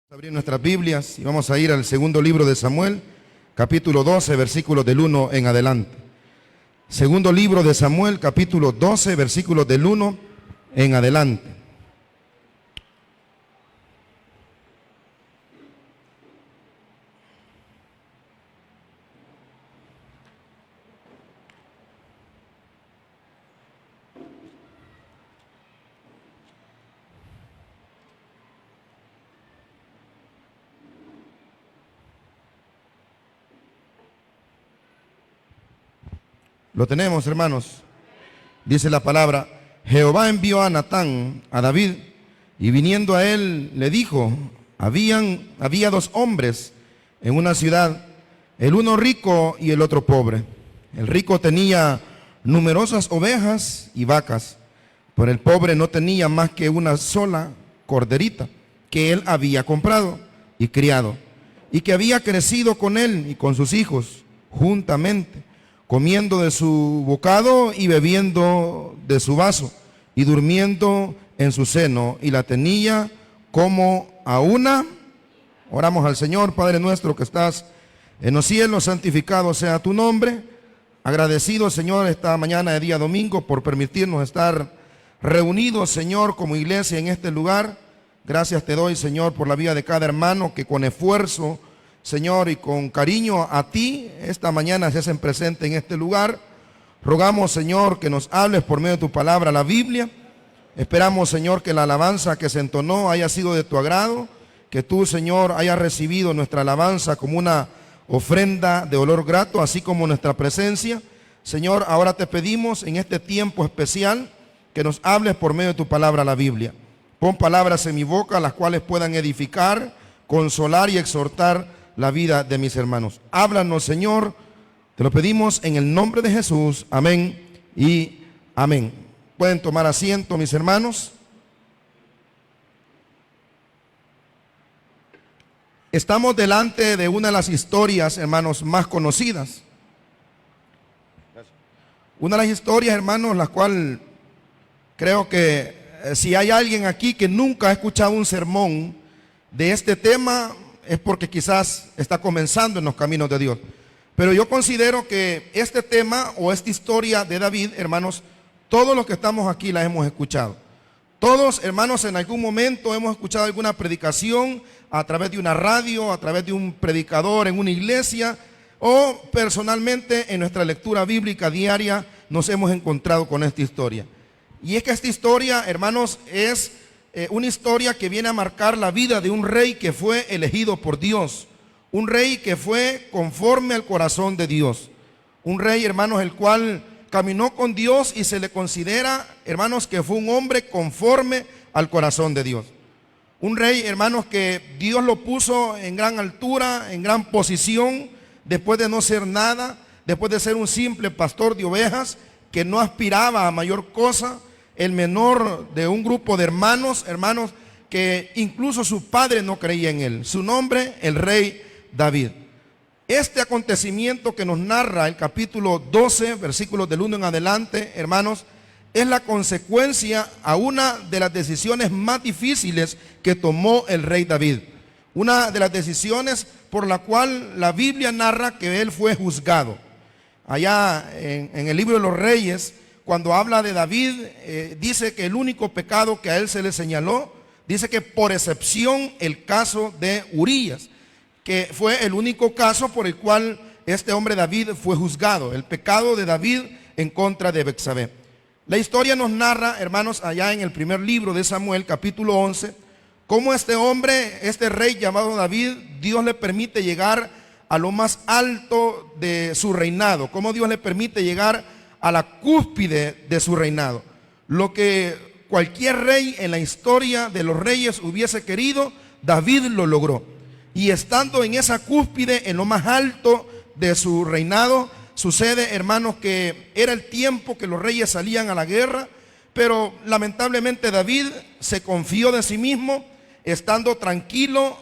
Abrir nuestras Biblias y vamos a ir al segundo libro de Samuel, capítulo 12, versículos del 1 en adelante. Segundo libro de Samuel, capítulo 12, versículos del 1 en adelante. Lo tenemos, hermanos. Dice la palabra: Jehová envió a Natán a David, y viniendo a él le dijo: había dos hombres en una ciudad, el uno rico y el otro pobre. El rico tenía numerosas ovejas y vacas, pero el pobre no tenía más que una sola corderita que él había comprado y criado, y que había crecido con él y con sus hijos juntamente, comiendo de su bocado y bebiendo de su vaso, y durmiendo en su seno, y la tenía como a una. Oramos al Señor. Padre nuestro que estás en los cielos, santificado sea tu nombre. Agradecido, Señor, esta mañana de día domingo por permitirnos estar reunidos, Señor, como iglesia en este lugar. Gracias te doy, Señor, por la vida de cada hermano que con esfuerzo, Señor, y con cariño a ti, esta mañana se hacen presente en este lugar. Rogamos, Señor, que nos hables por medio de tu palabra, la Biblia. Esperamos, Señor, que la alabanza que se entonó haya sido de tu agrado, que tú, Señor, hayas recibido nuestra alabanza como una ofrenda de olor grato, así como nuestra presencia. Señor, ahora te pedimos en este tiempo especial que nos hables por medio de tu palabra, la Biblia. Pon palabras en mi boca, las cuales puedan edificar, consolar y exhortar la vida de mis hermanos. Háblanos, Señor, te lo pedimos en el nombre de Jesús. Amén y amén. Pueden tomar asiento, mis hermanos. Estamos delante de una de las historias, hermanos, más conocidas. Una de las historias, hermanos, la cual creo que si hay alguien aquí que nunca ha escuchado un sermón de este tema, es porque quizás está comenzando en los caminos de Dios. Pero yo considero que este tema o esta historia de David, hermanos, todos los que estamos aquí la hemos escuchado. Todos, hermanos, en algún momento hemos escuchado alguna predicación a través de una radio, a través de un predicador en una iglesia, o personalmente en nuestra lectura bíblica diaria nos hemos encontrado con esta historia. Y es que esta historia, hermanos, es una historia que viene a marcar la vida de un rey que fue elegido por Dios, un rey que fue conforme al corazón de Dios, un rey, hermanos, el cual caminó con Dios y se le considera, hermanos, que fue un hombre conforme al corazón de Dios. Un rey, hermanos, que Dios lo puso en gran altura, en gran posición, después de no ser nada, después de ser un simple pastor de ovejas que no aspiraba a mayor cosa, el menor de un grupo de hermanos que incluso su padre no creía en él. Su nombre, el rey David. Este acontecimiento que nos narra el capítulo 12, versículos del 1 en adelante, hermanos, es la consecuencia a una de las decisiones más difíciles que tomó el rey David. Una de las decisiones por la cual la Biblia narra que él fue juzgado. Allá en el libro de los Reyes, cuando habla de David, dice que el único pecado que a él se le señaló, dice que por excepción el caso de Urías, que fue el único caso por el cual este hombre David fue juzgado, el pecado de David en contra de Betsabé. La historia nos narra, hermanos, allá en el primer libro de Samuel, capítulo 11, cómo este hombre, este rey llamado David, Dios le permite llegar a lo más alto de su reinado, cómo Dios le permite llegar a la cúspide de su reinado. Lo que cualquier rey en la historia de los reyes hubiese querido, David lo logró. Y estando en esa cúspide, en lo más alto de su reinado, sucede, hermanos, que era el tiempo que los reyes salían a la guerra, pero lamentablemente David se confió de sí mismo, estando tranquilo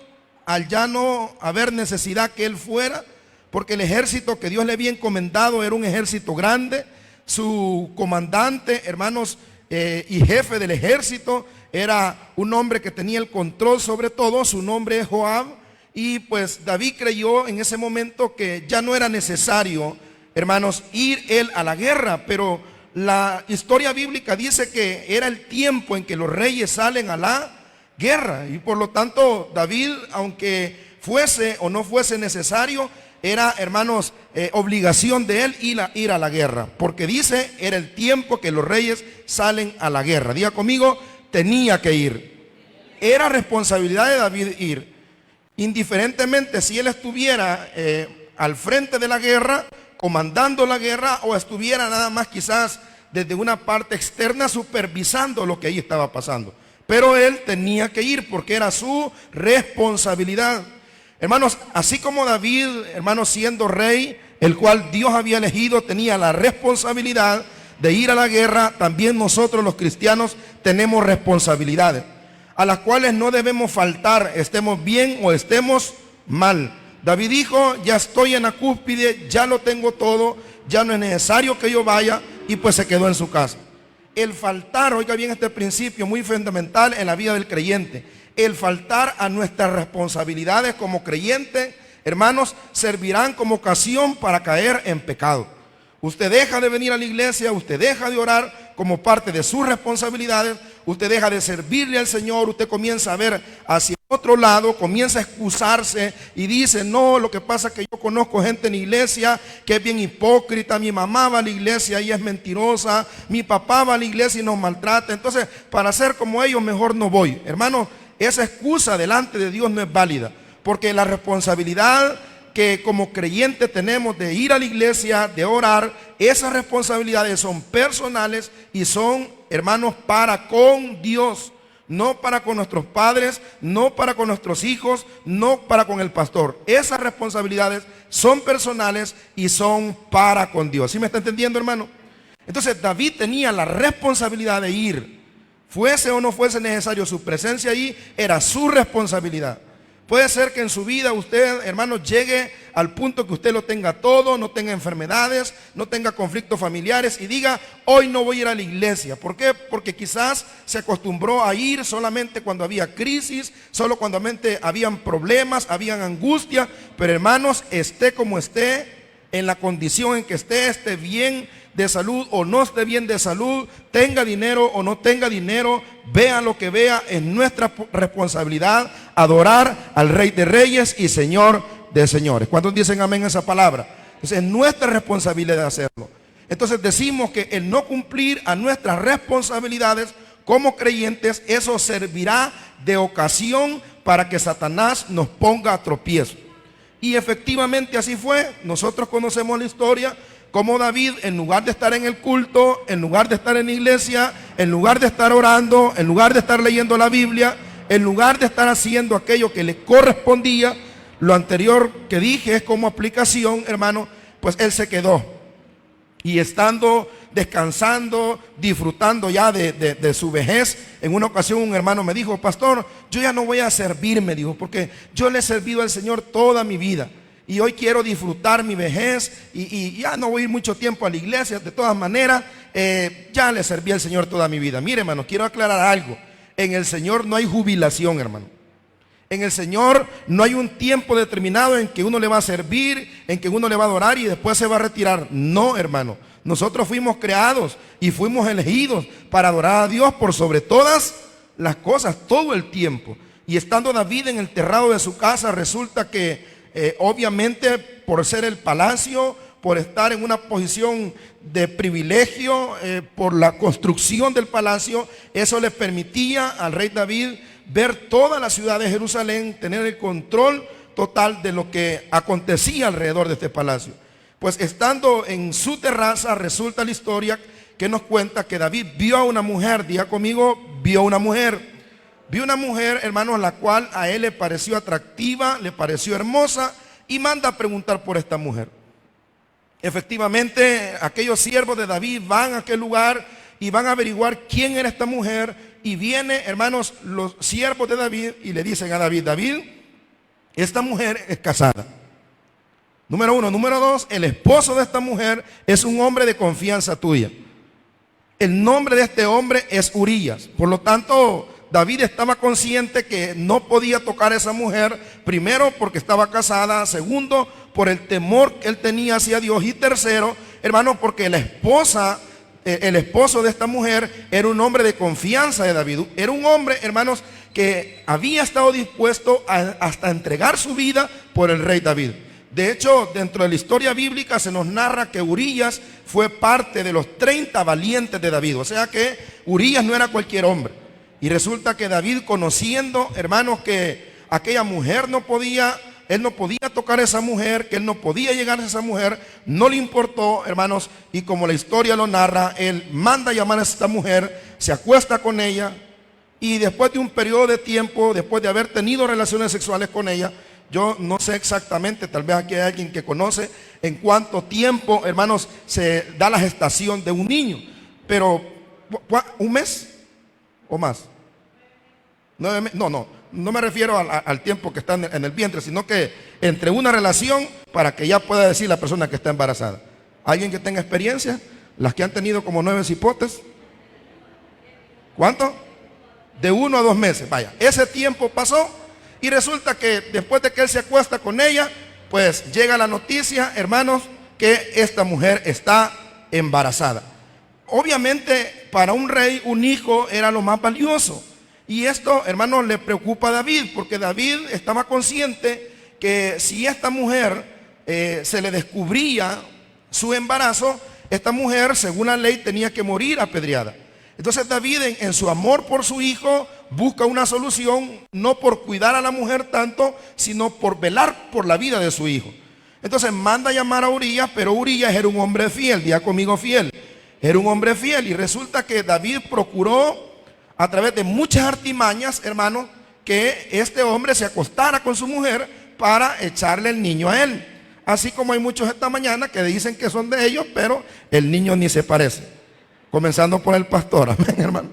al ya no haber necesidad que él fuera, porque el ejército que Dios le había encomendado era un ejército grande. Su comandante, hermanos, y jefe del ejército. Era un hombre que tenía el control sobre todo. Su nombre es Joab. Y pues David creyó en ese momento que ya no era necesario, hermanos, ir él a la guerra. Pero la historia bíblica dice que era el tiempo en que los reyes salen a la guerra. Y por lo tanto David, aunque fuese o no fuese necesario, era, hermanos, obligación de él ir a la guerra. Porque dice, era el tiempo que los reyes salen a la guerra. Diga conmigo, tenía que ir. Era responsabilidad de David ir. Indiferentemente si él estuviera al frente de la guerra, comandando la guerra, o estuviera nada más quizás desde una parte externa supervisando lo que ahí estaba pasando. Pero él tenía que ir porque era su responsabilidad. Hermanos, así como David, hermanos, siendo rey, el cual Dios había elegido, tenía la responsabilidad de ir a la guerra, también nosotros los cristianos tenemos responsabilidades a las cuales no debemos faltar, estemos bien o estemos mal. David dijo, ya estoy en la cúspide, ya lo tengo todo, ya no es necesario que yo vaya, y pues se quedó en su casa. El faltar, oiga bien este principio muy fundamental en la vida del creyente, el faltar a nuestras responsabilidades como creyente, hermanos, servirán como ocasión para caer en pecado. Usted deja de venir a la iglesia, usted deja de orar como parte de sus responsabilidades, usted deja de servirle al Señor, usted comienza a ver hacia otro lado, comienza a excusarse y dice, no, lo que pasa es que yo conozco gente en la iglesia que es bien hipócrita, mi mamá va a la iglesia y es mentirosa, mi papá va a la iglesia y nos maltrata, entonces para ser como ellos mejor no voy. Hermano, esa excusa delante de Dios no es válida, porque la responsabilidad que como creyentes tenemos de ir a la iglesia, de orar, esas responsabilidades son personales y son, hermanos, para con Dios, no para con nuestros padres, no para con nuestros hijos, no para con el pastor. Esas responsabilidades son personales y son para con Dios. ¿Sí me está entendiendo, hermano? Entonces David tenía la responsabilidad de ir, fuese o no fuese necesario, su presencia allí era su responsabilidad. Puede ser que en su vida usted, hermano, llegue al punto que usted lo tenga todo, no tenga enfermedades, no tenga conflictos familiares y diga, hoy no voy a ir a la iglesia. ¿Por qué? Porque quizás se acostumbró a ir solamente cuando había crisis, solo cuando habían problemas, habían angustia. Pero hermanos, esté como esté, en la condición en que esté bien de salud o no esté bien de salud, tenga dinero o no tenga dinero, vea lo que vea, es nuestra responsabilidad adorar al Rey de Reyes y Señor de Señores. ¿Cuántos dicen amén a esa palabra? Entonces es nuestra responsabilidad hacerlo. Entonces decimos que el no cumplir a nuestras responsabilidades como creyentes, eso servirá de ocasión para que Satanás nos ponga a tropiezo. Y efectivamente así fue. Nosotros conocemos la historia, como David, en lugar de estar en el culto, en lugar de estar en la iglesia, en lugar de estar orando, en lugar de estar leyendo la Biblia, en lugar de estar haciendo aquello que le correspondía, lo anterior que dije es como aplicación, hermano, pues él se quedó. Y estando descansando, disfrutando ya de su vejez, en una ocasión un hermano me dijo, pastor, yo ya no voy a servir, me dijo, porque yo le he servido al Señor toda mi vida. Y hoy quiero disfrutar mi vejez y ya no voy a ir mucho tiempo a la iglesia. De todas maneras, ya le serví al Señor toda mi vida. Mire, hermano, quiero aclarar algo. En el Señor no hay jubilación, hermano. En el Señor no hay un tiempo determinado en que uno le va a servir, en que uno le va a adorar y después se va a retirar. No, hermano. Nosotros fuimos creados y fuimos elegidos para adorar a Dios por sobre todas las cosas, todo el tiempo. Y estando David en el terrado de su casa, resulta que obviamente por ser el palacio, por estar en una posición de privilegio, por la construcción del palacio, eso le permitía al rey David ver toda la ciudad de Jerusalén, tener el control total de lo que acontecía alrededor de este palacio. Pues estando en su terraza, resulta la historia que nos cuenta que David vio a una mujer, diga conmigo, vio a una mujer. Vio una mujer, hermanos, la cual a él le pareció atractiva, le pareció hermosa, y manda a preguntar por esta mujer. Efectivamente, aquellos siervos de David van a aquel lugar y van a averiguar quién era esta mujer. Y viene, hermanos, los siervos de David y le dicen a David, David, esta mujer es casada. Número uno. Número dos, el esposo de esta mujer es un hombre de confianza tuya. El nombre de este hombre es Urías. Por lo tanto, David estaba consciente que no podía tocar a esa mujer, primero porque estaba casada, segundo por el temor que él tenía hacia Dios, y tercero, hermano, porque el esposo de esta mujer era un hombre de confianza de David. Era un hombre, hermanos, que había estado dispuesto hasta entregar su vida por el rey David. De hecho, dentro de la historia bíblica se nos narra que Urías fue parte de los 30 valientes de David. O sea que Urías no era cualquier hombre. Y resulta que David, conociendo, hermanos, que aquella mujer él no podía tocar a esa mujer, que él no podía llegar a esa mujer, no le importó, hermanos, y como la historia lo narra, él manda a llamar a esta mujer, se acuesta con ella, y después de un periodo de tiempo, después de haber tenido relaciones sexuales con ella, yo no sé exactamente, tal vez aquí hay alguien que conoce en cuánto tiempo, hermanos, se da la gestación de un niño, pero ¿un mes o más? No me refiero al tiempo que está en el vientre, sino que entre una relación para que ya pueda decir la persona que está embarazada. ¿Alguien que tenga experiencia? Las que han tenido como 9 cipotes. ¿Cuánto? De 1 a 2 meses. Vaya, ese tiempo pasó y resulta que después de que él se acuesta con ella, pues llega la noticia, hermanos, que esta mujer está embarazada. Obviamente para un rey un hijo era lo más valioso. Y esto, hermanos, le preocupa a David, porque David estaba consciente que si esta mujer se le descubría su embarazo, esta mujer, según la ley, tenía que morir apedreada. Entonces David, en su amor por su hijo, busca una solución, no por cuidar a la mujer tanto, sino por velar por la vida de su hijo. Entonces manda a llamar a Urías, pero Urías era un hombre fiel, diga conmigo fiel. Era un hombre fiel, y resulta que David procuró, a través de muchas artimañas, hermanos, que este hombre se acostara con su mujer para echarle el niño a él. Así como hay muchos esta mañana que dicen que son de ellos, pero el niño ni se parece. Comenzando por el pastor, amén, hermano.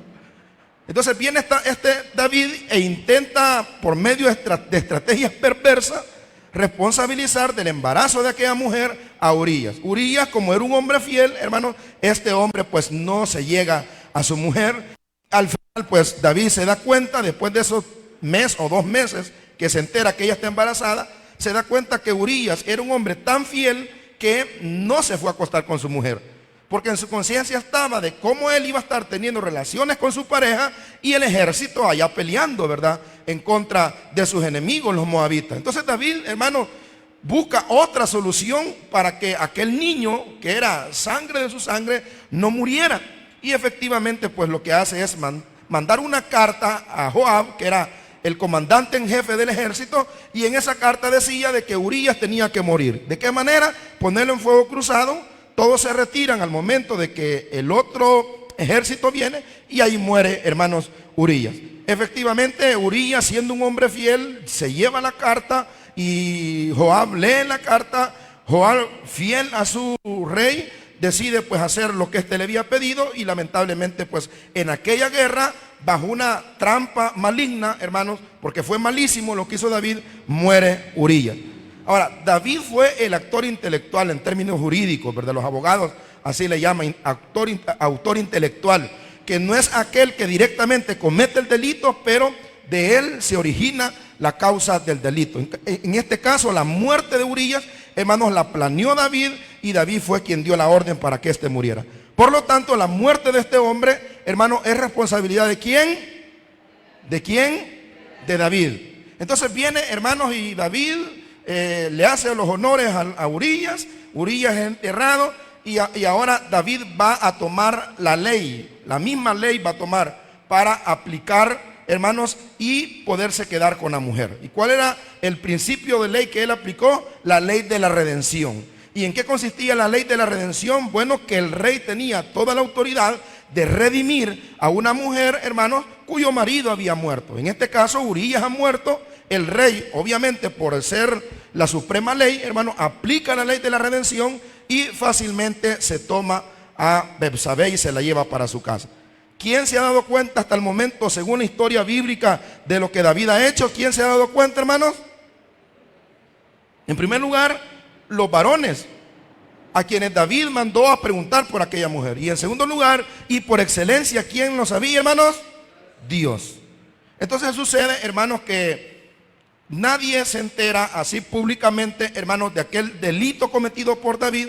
Entonces viene este David e intenta, por medio de estrategias perversas, responsabilizar del embarazo de aquella mujer a Urías. Urías, como era un hombre fiel, hermano, este hombre pues no se llega a su mujer. Al final, pues David se da cuenta, después de esos mes o 2 meses que se entera que ella está embarazada, se da cuenta que Urías era un hombre tan fiel que no se fue a acostar con su mujer, porque en su conciencia estaba de cómo él iba a estar teniendo relaciones con su pareja y el ejército allá peleando, ¿verdad?, en contra de sus enemigos, los moabitas. Entonces David, hermano, busca otra solución para que aquel niño, que era sangre de su sangre, no muriera. Y efectivamente, pues lo que hace es mandar una carta a Joab, que era el comandante en jefe del ejército, y en esa carta decía de que Urías tenía que morir. ¿De qué manera? Ponerlo en fuego cruzado. Todos se retiran al momento de que el otro ejército viene, y ahí muere, hermanos, Urías. Efectivamente, Urías, siendo un hombre fiel, se lleva la carta, y Joab lee la carta. Joab, fiel a su rey, decide pues hacer lo que éste le había pedido, y lamentablemente pues en aquella guerra, bajo una trampa maligna, hermanos, porque fue malísimo lo que hizo David, muere Urías. Ahora, David fue el actor intelectual en términos jurídicos, ¿verdad? Los abogados así le llaman, autor intelectual, que no es aquel que directamente comete el delito, pero de él se origina la causa del delito. En este caso, la muerte de Urías, hermanos, la planeó David, y David fue quien dio la orden para que éste muriera. Por lo tanto, la muerte de este hombre, hermano, es responsabilidad ¿de quién? ¿De quién? De David. Entonces viene, hermanos, y David le hace los honores a Urías. Urías es enterrado, y ahora David va a tomar la ley, la misma ley va a tomar para aplicar, hermanos, y poderse quedar con la mujer. ¿Y cuál era el principio de ley que él aplicó? La ley de la redención. ¿Y en qué consistía la ley de la redención? Bueno, que el rey tenía toda la autoridad de redimir a una mujer, hermanos, cuyo marido había muerto. En este caso, Urías ha muerto. El rey, obviamente, por ser la suprema ley, hermano, aplica la ley de la redención, y fácilmente se toma a Betsabé y se la lleva para su casa. ¿Quién se ha dado cuenta hasta el momento, según la historia bíblica, de lo que David ha hecho? ¿Quién se ha dado cuenta, hermanos? En primer lugar, los varones. a quienes David mandó a preguntar por aquella mujer. Y en segundo lugar, y por excelencia, ¿quién lo sabía, hermanos? Dios. Entonces sucede, hermanos, que nadie se entera así públicamente, hermanos, de aquel delito cometido por David.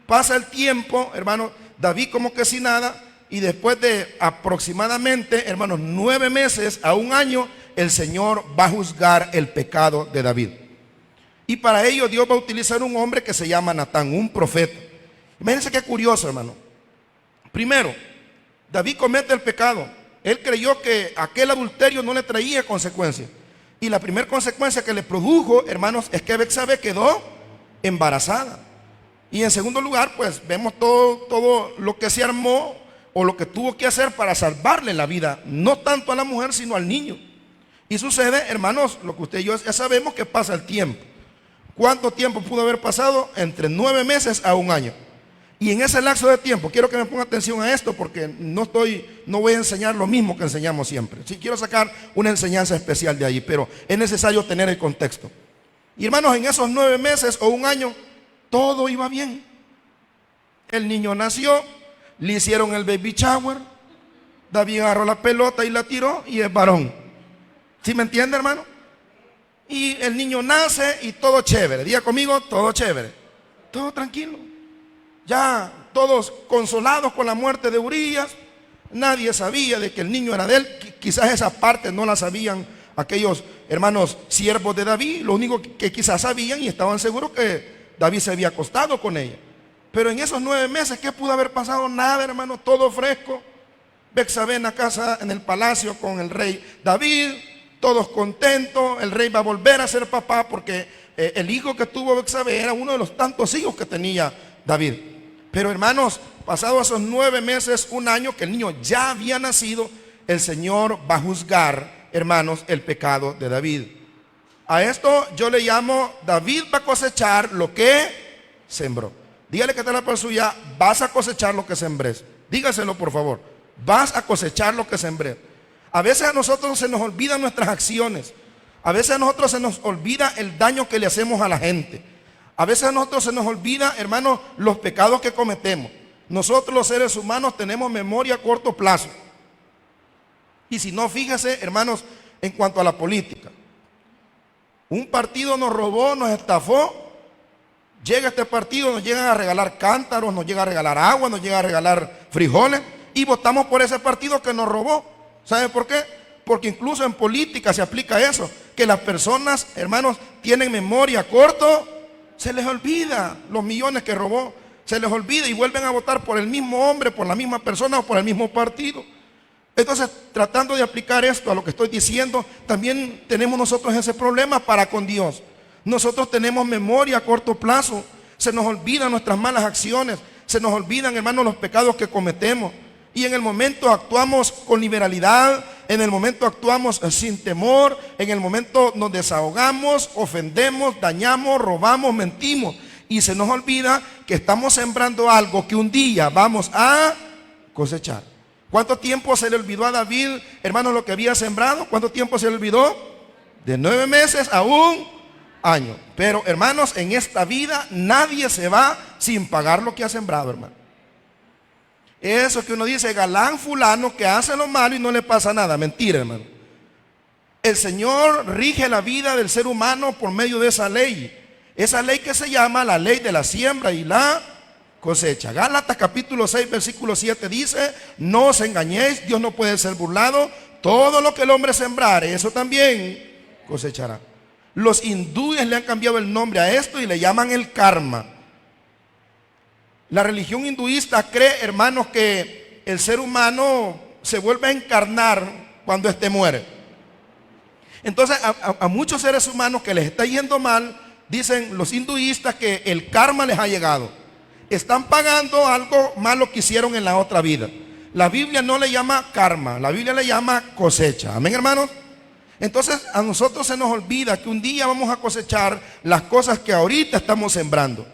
Pasa el tiempo, hermanos, David como que sin nada, y después de aproximadamente, hermanos, 9 meses a un año, el Señor va a juzgar el pecado de David. Y para ello Dios va a utilizar un hombre que se llama Natán, un profeta. Imagínense qué curioso, hermano. Primero, David comete el pecado. Él creyó que aquel adulterio no le traía consecuencias. Y la primera consecuencia que le produjo, hermanos, es que Betsabé quedó embarazada. Y en segundo lugar, pues vemos todo lo que se armó o lo que tuvo que hacer para salvarle la vida, no tanto a la mujer, sino al niño. Y sucede, hermanos, lo que usted y yo ya sabemos, que pasa el tiempo. ¿Cuánto tiempo pudo haber pasado? Entre 9 meses a un año. Y en ese lapso de tiempo, quiero que me ponga atención a esto, porque no voy a enseñar lo mismo que enseñamos siempre. Sí, quiero sacar una enseñanza especial de ahí, pero es necesario tener el contexto. Y hermanos, en esos 9 meses o un año, todo iba bien. El niño nació, le hicieron el baby shower, David agarró la pelota y la tiró y es varón. ¿Sí me entiende, hermano? Y el niño nace y todo chévere. Diga conmigo, todo chévere. Todo tranquilo. Ya todos consolados con la muerte de Urías. Nadie sabía de que el niño era de él. Quizás esa parte no la sabían aquellos hermanos siervos de David. Lo único que quizás sabían y estaban seguros que David se había acostado con ella. Pero en esos 9 meses, ¿qué pudo haber pasado? Nada, hermano, todo fresco. Betsabé en la casa, en el palacio con el rey David, todos contentos. El rey va a volver a ser papá porque el hijo que tuvo Betsabé era uno de los tantos hijos que tenía David. Pero hermanos, pasados esos 9 meses, un año que el niño ya había nacido, el Señor va a juzgar, hermanos, el pecado de David. A esto yo le llamo: David va a cosechar lo que sembró. Dígale que está la persona suya: vas a cosechar lo que sembrés. Dígaselo, por favor. Vas a cosechar lo que sembré. A veces a nosotros se nos olvidan nuestras acciones. A veces a nosotros se nos olvida el daño que le hacemos a la gente. A veces a nosotros se nos olvida, hermanos, los pecados que cometemos. Nosotros los seres humanos tenemos memoria a corto plazo. Y si no, fíjese, hermanos, en cuanto a la política. Un partido nos robó, nos estafó. Llega este partido, nos llegan a regalar cántaros, nos llega a regalar agua, nos llega a regalar frijoles. Y votamos por ese partido que nos robó. ¿Sabe por qué? Porque incluso en política se aplica eso. Que las personas, hermanos, tienen memoria a corto. Se les olvida los millones que robó, se les olvida y vuelven a votar por el mismo hombre, por la misma persona o por el mismo partido. Entonces, tratando de aplicar esto a lo que estoy diciendo, también tenemos nosotros ese problema para con Dios. Nosotros tenemos memoria a corto plazo, se nos olvidan nuestras malas acciones, se nos olvidan, hermanos, los pecados que cometemos. Y en el momento actuamos con liberalidad, en el momento actuamos sin temor, en el momento nos desahogamos, ofendemos, dañamos, robamos, mentimos. Y se nos olvida que estamos sembrando algo que un día vamos a cosechar. ¿Cuánto tiempo se le olvidó a David, hermanos, lo que había sembrado? ¿Cuánto tiempo se le olvidó? De 9 meses a un año. Pero, hermanos, en esta vida nadie se va sin pagar lo que ha sembrado, hermano. Eso que uno dice, galán fulano que hace lo malo y no le pasa nada. Mentira, hermano. El Señor rige la vida del ser humano por medio de esa ley. Esa ley que se llama la ley de la siembra y la cosecha. Gálatas capítulo 6 versículo 7 dice: no os engañéis, Dios no puede ser burlado. Todo lo que el hombre sembrare, eso también cosechará. Los hindúes le han cambiado el nombre a esto y le llaman el karma. La religión hinduista cree, hermanos, que el ser humano se vuelve a encarnar cuando éste muere. Entonces a muchos seres humanos que les está yendo mal, dicen los hinduistas que el karma les ha llegado. Están pagando algo malo que hicieron en la otra vida. La Biblia no le llama karma, la Biblia le llama cosecha. Amén, hermanos. Entonces a nosotros se nos olvida que un día vamos a cosechar las cosas que ahorita estamos sembrando.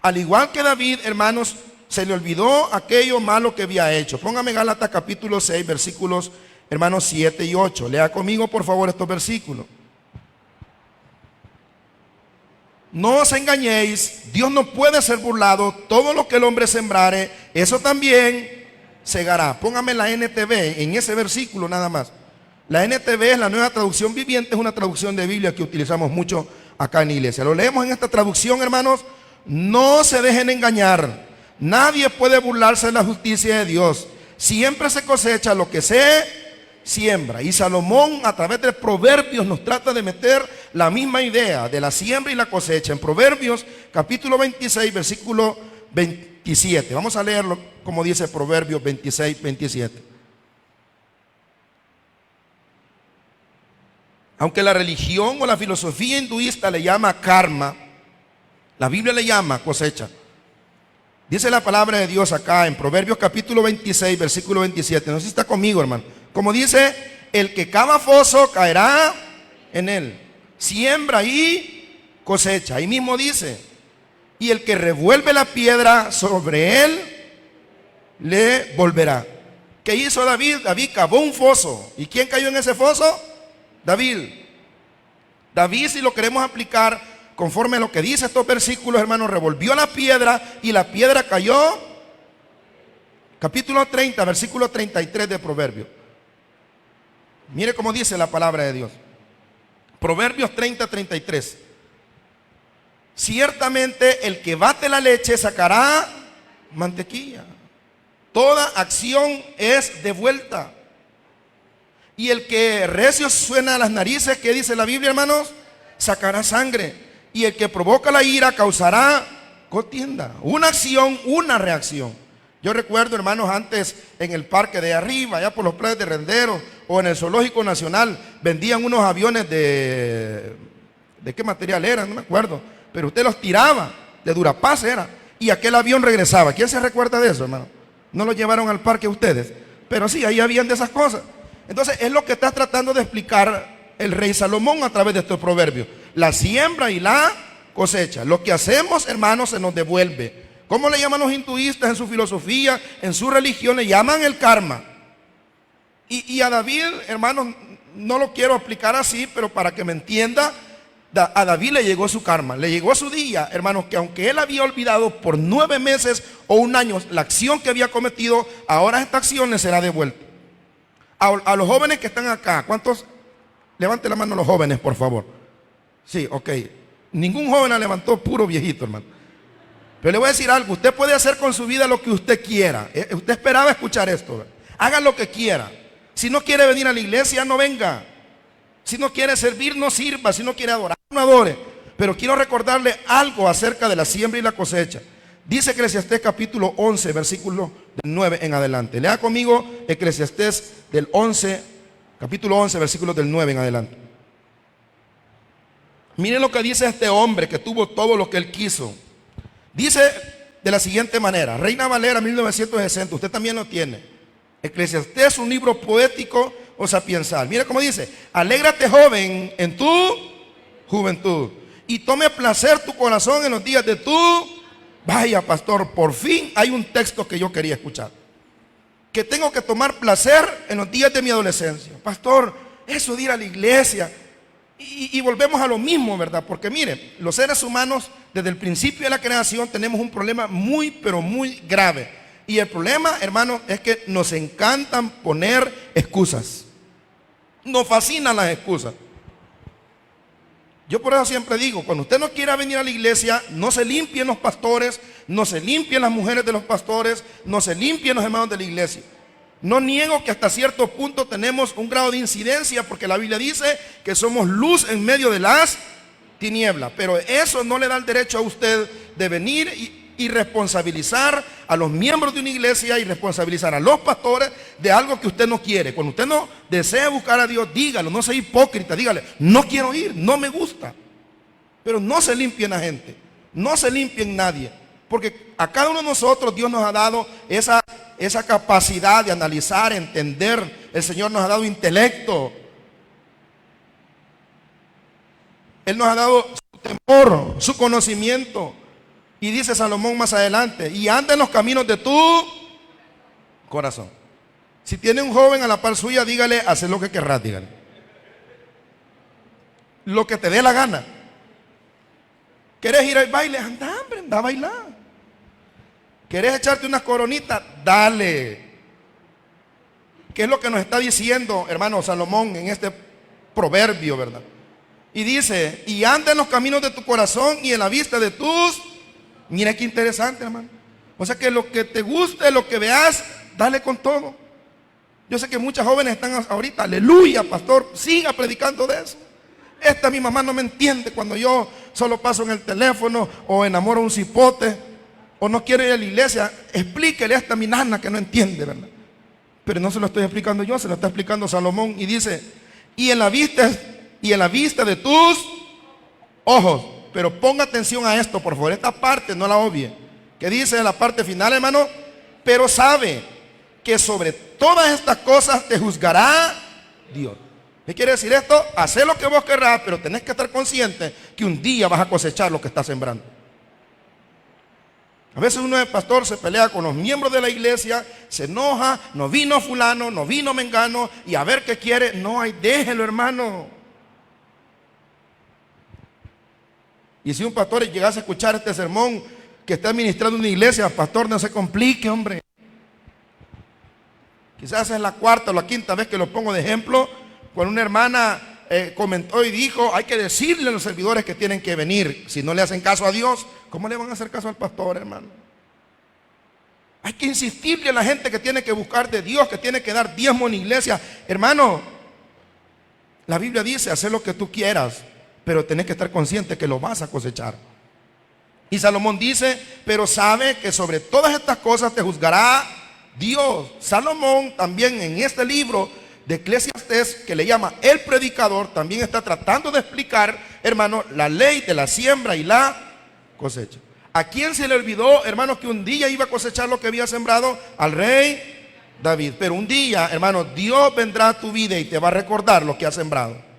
Al igual que David, hermanos, se le olvidó aquello malo que había hecho. Póngame Gálatas capítulo 6, versículos, hermanos, 7 y 8. Lea conmigo, por favor, estos versículos. No os engañéis, Dios no puede ser burlado, todo lo que el hombre sembrare, eso también segará. Póngame la NTV en ese versículo nada más. La NTV es la nueva traducción viviente, es una traducción de Biblia que utilizamos mucho acá en la iglesia. Lo leemos en esta traducción, hermanos. No se dejen engañar, nadie puede burlarse de la justicia de Dios. Siempre se cosecha lo que se siembra. Y Salomón a través de Proverbios nos trata de meter la misma idea de la siembra y la cosecha. En Proverbios capítulo 26 versículo 27. Vamos a leerlo como dice Proverbios 26, 27. Aunque la religión o la filosofía hinduista le llama karma, la Biblia le llama cosecha. Dice la palabra de Dios acá en Proverbios capítulo 26 versículo 27. No sé si está conmigo, hermano. Como dice, el que cava foso caerá en él, siembra y cosecha. Ahí mismo dice, y el que revuelve la piedra sobre él le volverá. ¿Qué hizo David? David cavó un foso. ¿Y quién cayó en ese foso? David. David, si lo queremos aplicar conforme a lo que dice estos versículos, hermanos, revolvió la piedra y la piedra cayó. Capítulo 30, versículo 33 de Proverbios. Mire cómo dice la palabra de Dios. Proverbios 30, 33. Ciertamente el que bate la leche sacará mantequilla. Toda acción es devuelta. Y el que recio suena a las narices, ¿qué dice la Biblia, hermanos? Sacará sangre. Y el que provoca la ira causará contienda. Una acción, una reacción. Yo recuerdo, hermanos, antes en el parque de arriba, allá por los playas de Renderos, o en el Zoológico Nacional, vendían unos aviones ¿de qué material eran? No me acuerdo. Pero usted los tiraba, de Durapaz era, y aquel avión regresaba. ¿Quién se recuerda de eso, hermano? No lo llevaron al parque ustedes, pero sí, ahí habían de esas cosas. Entonces, es lo que está tratando de explicar el rey Salomón a través de estos proverbios. La siembra y la cosecha. Lo que hacemos, hermanos, se nos devuelve. ¿Cómo le llaman los hinduistas en su filosofía, en su religión? Le llaman el karma. Y a David, hermanos, no lo quiero explicar así, pero para que me entienda, a David le llegó su karma, le llegó su día, hermanos, que aunque él había olvidado por 9 meses o un año la acción que había cometido, ahora esta acción le será devuelta. A los jóvenes que están acá, ¿cuántos? Levante la mano los jóvenes, por favor. Sí, ok. Ningún joven la levantó, puro viejito, hermano. Pero le voy a decir algo, usted puede hacer con su vida lo que usted quiera. Usted esperaba escuchar esto, ¿verdad? Haga lo que quiera. Si no quiere venir a la iglesia, no venga. Si no quiere servir, no sirva. Si no quiere adorar, no adore. Pero quiero recordarle algo acerca de la siembra y la cosecha. Dice Eclesiastés capítulo 11, versículo del 9 en adelante. Lea conmigo Eclesiastés del 11, capítulo 11, versículos del 9 en adelante. Miren lo que dice este hombre que tuvo todo lo que él quiso. Dice de la siguiente manera, Reina Valera 1960, usted también lo tiene. Eclesiastés, un libro poético o sapiensal. Mira cómo dice, alégrate joven en tu juventud y tome placer tu corazón en los días de tu... Vaya, pastor, por fin hay un texto que yo quería escuchar. Que tengo que tomar placer en los días de mi adolescencia. Pastor, eso de ir a la iglesia. Y volvemos a lo mismo, ¿verdad? Porque mire, los seres humanos desde el principio de la creación tenemos un problema muy, pero muy grave. Y el problema, hermanos, es que nos encantan poner excusas. Nos fascinan las excusas. Yo por eso siempre digo, cuando usted no quiera venir a la iglesia, no se limpien los pastores, no se limpien las mujeres de los pastores, no se limpien los hermanos de la iglesia. No niego que hasta cierto punto tenemos un grado de incidencia, porque la Biblia dice que somos luz en medio de las tinieblas. Pero eso no le da el derecho a usted de venir y responsabilizar a los miembros de una iglesia y responsabilizar a los pastores de algo que usted no quiere. Cuando usted no desea buscar a Dios, dígalo, no sea hipócrita, dígale, no quiero ir, no me gusta. Pero no se limpien la gente, no se limpien nadie, porque a cada uno de nosotros Dios nos ha dado esa capacidad de analizar, entender. El Señor nos ha dado intelecto. Él nos ha dado su temor, su conocimiento. Y dice Salomón más adelante, y anda en los caminos de tu corazón. Si tiene un joven a la par suya, dígale, haz lo que querrás, dígale. Lo que te dé la gana. ¿Querés ir al baile? Anda, hombre, anda a bailar. ¿Querés echarte una coronita? Dale. ¿Qué es lo que nos está diciendo, hermano Salomón, en este proverbio, verdad? Y dice, y anda en los caminos de tu corazón y en la vista de tus... Mira qué interesante, hermano. O sea que lo que te guste, lo que veas, dale con todo. Yo sé que muchas jóvenes están ahorita, aleluya, pastor, siga predicando de eso. Esta mi mamá no me entiende cuando yo solo paso en el teléfono o enamoro a un cipote o no quiero ir a la iglesia. Explíquele a esta mi nana que no entiende, ¿verdad? Pero no se lo estoy explicando yo, se lo está explicando Salomón. Y dice, y en la vista de tus ojos. Pero ponga atención a esto, por favor. Esta parte no la obvie. Que dice en la parte final, hermano, pero sabe que sobre todas estas cosas te juzgará Dios. ¿Qué quiere decir esto? Haz lo que vos querrás, pero tenés que estar consciente que un día vas a cosechar lo que estás sembrando. A veces uno de pastor se pelea con los miembros de la iglesia, se enoja, no vino fulano, no vino mengano, y a ver qué quiere. No, hay, déjelo, hermano. Y si un pastor llegase a escuchar este sermón que está administrando una iglesia, pastor, no se complique, hombre. Quizás es la cuarta o la quinta vez que lo pongo de ejemplo, cuando una hermana comentó y dijo, hay que decirle a los servidores que tienen que venir. Si no le hacen caso a Dios, ¿cómo le van a hacer caso al pastor, hermano? Hay que insistirle a la gente que tiene que buscar de Dios, que tiene que dar diezmo en la iglesia. Hermano, la Biblia dice, hacer lo que tú quieras, pero tenés que estar consciente que lo vas a cosechar. Y Salomón dice, pero sabe que sobre todas estas cosas te juzgará Dios. Salomón también en este libro de Eclesiastés, que le llama el predicador, también está tratando de explicar, hermano, la ley de la siembra y la cosecha. ¿A quién se le olvidó, hermano, que un día iba a cosechar lo que había sembrado? Al rey David. Pero un día, hermano, Dios vendrá a tu vida y te va a recordar lo que has sembrado.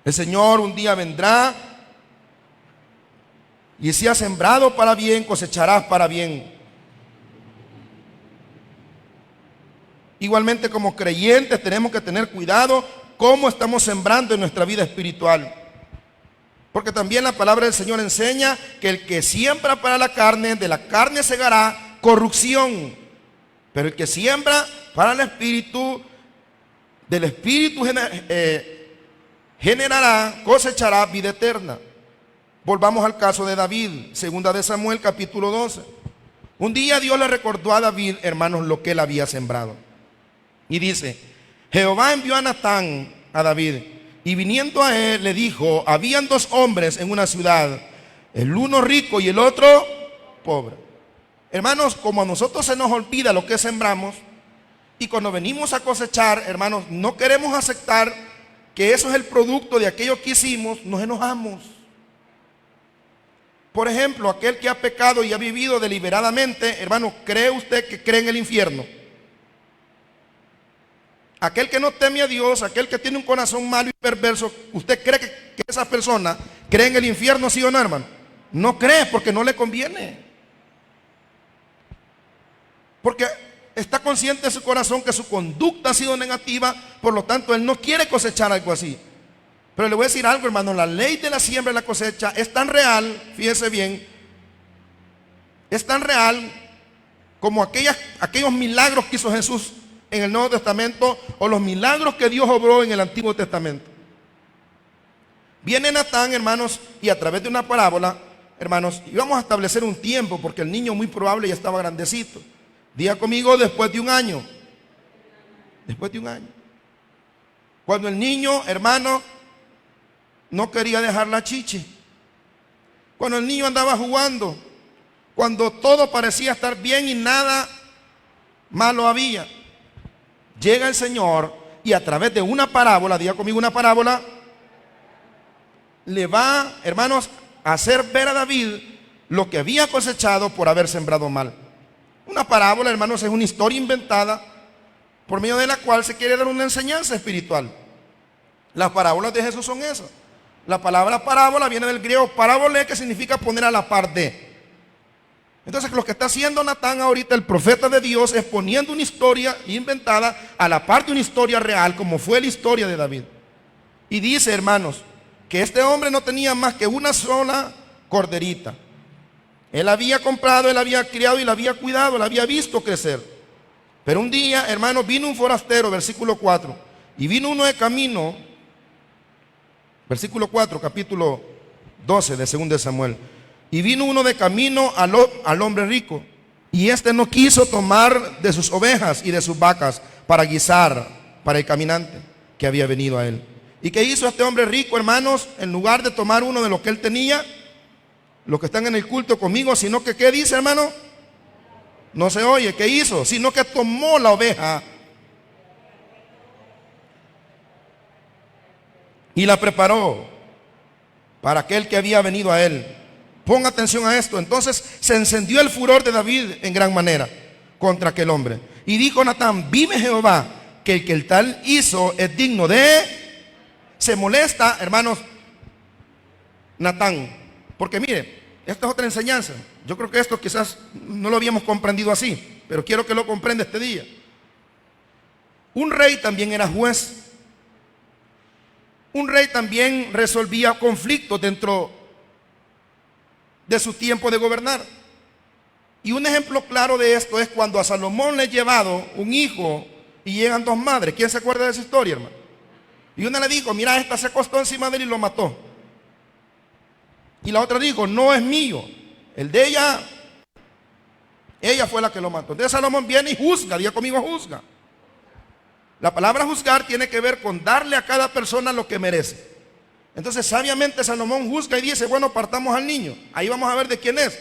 El Señor un día vendrá y si has sembrado para bien, cosecharás para bien. Igualmente, como creyentes tenemos que tener cuidado cómo estamos sembrando en nuestra vida espiritual. Porque también la palabra del Señor enseña que el que siembra para la carne, de la carne segará corrupción. Pero el que siembra para el espíritu, del espíritu generará, cosechará vida eterna. Volvamos al caso de David, segunda de Samuel, capítulo 12. Un día Dios le recordó a David, hermanos, lo que él había sembrado. Y dice, Jehová envió a Natán a David, y viniendo a él le dijo, habían dos hombres en una ciudad, el uno rico y el otro pobre. Hermanos, como a nosotros se nos olvida lo que sembramos, y cuando venimos a cosechar, hermanos, no queremos aceptar que eso es el producto de aquello que hicimos, nos enojamos. Por ejemplo, aquel que ha pecado y ha vivido deliberadamente, hermano, ¿cree usted que cree en el infierno? Aquel que no teme a Dios, aquel que tiene un corazón malo y perverso, ¿usted cree que esa persona cree en el infierno, sí o no, hermano? No cree porque no le conviene. Porque está consciente de su corazón que su conducta ha sido negativa, por lo tanto él no quiere cosechar algo así. Pero le voy a decir algo, hermano, la ley de la siembra y la cosecha es tan real, fíjese bien, es tan real como aquellos milagros que hizo Jesús en el Nuevo Testamento o los milagros que Dios obró en el Antiguo Testamento. Viene Natán, hermanos, y a través de una parábola, hermanos, y vamos a establecer un tiempo porque el niño muy probable ya estaba grandecito. Diga conmigo, después de un año. Después de un año. Cuando el niño, hermano, no quería dejar la chichi. Cuando el niño andaba jugando. Cuando todo parecía estar bien y nada malo había. Llega el Señor y a través de una parábola, diga conmigo una parábola, le va, hermanos, a hacer ver a David lo que había cosechado por haber sembrado mal. Una parábola, hermanos, es una historia inventada por medio de la cual se quiere dar una enseñanza espiritual. Las parábolas de Jesús son esas. La palabra parábola viene del griego parábole, que significa poner a la par de. Entonces lo que está haciendo Natán ahorita, el profeta de Dios, es poniendo una historia inventada a la par de una historia real, como fue la historia de David. Y dice, hermanos, que este hombre no tenía más que una sola corderita. Él había comprado, él había criado y la había cuidado, la había visto crecer. Pero un día, hermanos, vino un forastero, versículo 4, y vino uno de camino, versículo 4, capítulo 12 de 2 de Samuel. Y vino uno de camino al hombre rico, y este no quiso tomar de sus ovejas y de sus vacas para guisar para el caminante que había venido a él. ¿Y qué hizo este hombre rico, hermanos? En lugar de tomar uno de lo que él tenía, los que están en el culto conmigo, sino que, ¿qué dice, hermano? No se oye, ¿qué hizo? Sino que tomó la oveja y la preparó para aquel que había venido a él. Ponga atención a esto. Entonces se encendió el furor de David en gran manera contra aquel hombre. Y dijo Natán, vive Jehová, que el tal hizo es digno de... Se molesta, hermanos, Natán, porque mire, esta es otra enseñanza. Yo creo que esto quizás no lo habíamos comprendido así, pero quiero que lo comprenda este día. Un rey también era juez. Un rey también resolvía conflictos dentro de su tiempo de gobernar. Y un ejemplo claro de esto es cuando a Salomón le ha llevado un hijo y llegan dos madres. ¿Quién se acuerda de esa historia, hermano? Y una le dijo, mira, esta se acostó encima de él y lo mató. Y la otra dijo, no es mío, el de ella fue la que lo mató. Entonces Salomón viene y juzga, diga conmigo, juzga. La palabra juzgar tiene que ver con darle a cada persona lo que merece. Entonces sabiamente Salomón juzga y dice, bueno, partamos al niño, ahí vamos a ver de quién es.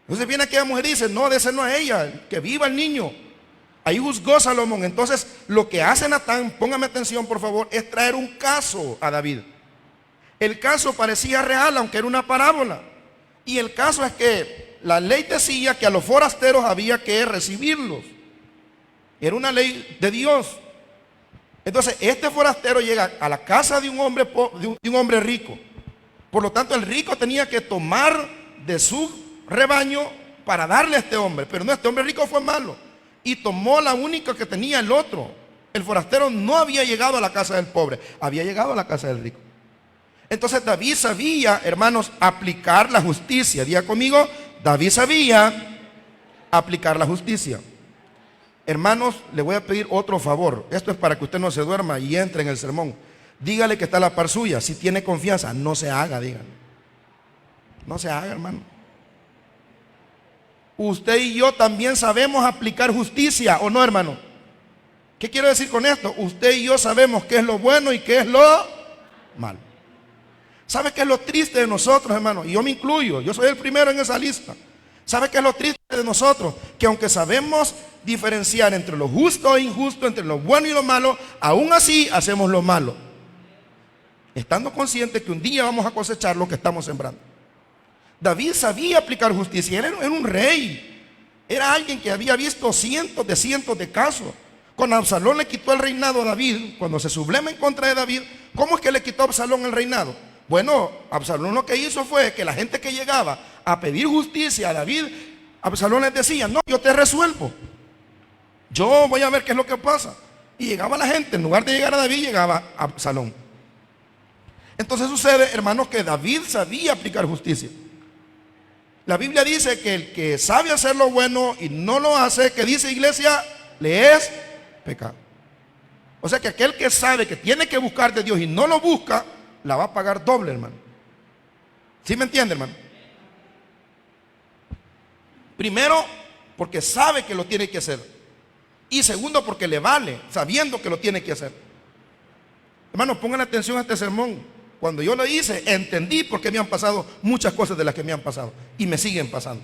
Entonces viene aquella mujer y dice, no, de ese no es ella, que viva el niño. Ahí juzgó Salomón. Entonces lo que hace Natán, póngame atención por favor, es traer un caso a David. El caso parecía real, aunque era una parábola. Y el caso es que la ley decía que a los forasteros había que recibirlos. Era una ley de Dios. Entonces este forastero llega a la casa de un hombre rico. Por lo tanto el rico tenía que tomar de su rebaño para darle a este hombre. Pero no, este hombre rico fue malo y tomó la única que tenía el otro. El forastero no había llegado a la casa del pobre, había llegado a la casa del rico. Entonces David sabía, hermanos, aplicar la justicia. Diga conmigo, David sabía aplicar la justicia. Hermanos, le voy a pedir otro favor. Esto es para que usted no se duerma y entre en el sermón. Dígale que está a la par suya. Si tiene confianza, no se haga, dígale. No se haga, hermano. Usted y yo también sabemos aplicar justicia, ¿o no, hermano? ¿Qué quiero decir con esto? Usted y yo sabemos qué es lo bueno y qué es lo malo. ¿Sabe qué es lo triste de nosotros, hermano? Y yo me incluyo, yo soy el primero en esa lista. ¿Sabe qué es lo triste de nosotros? Que aunque sabemos diferenciar entre lo justo e injusto, entre lo bueno y lo malo, aún así hacemos lo malo, estando conscientes que un día vamos a cosechar lo que estamos sembrando. David sabía aplicar justicia. Era un rey, era alguien que había visto cientos de casos. Cuando Absalón le quitó el reinado a David, cuando se subleva en contra de David, ¿cómo es que le quitó a Absalón el reinado? Bueno, Absalón lo que hizo fue que la gente que llegaba a pedir justicia a David, Absalón les decía, no, yo te resuelvo, yo voy a ver qué es lo que pasa. Y llegaba la gente, en lugar de llegar a David, llegaba a Absalón. Entonces sucede, hermanos, que David sabía aplicar justicia. La Biblia dice que el que sabe hacer lo bueno y no lo hace, que dice iglesia, le es pecado. O sea que aquel que sabe que tiene que buscar de Dios y no lo busca, la va a pagar doble, hermano. ¿Sí me entiende, hermano? Primero, porque sabe que lo tiene que hacer. Y segundo, porque le vale, sabiendo que lo tiene que hacer. Hermanos, pongan atención a este sermón. Cuando yo lo hice, entendí por qué me han pasado muchas cosas de las que me han pasado. Y me siguen pasando.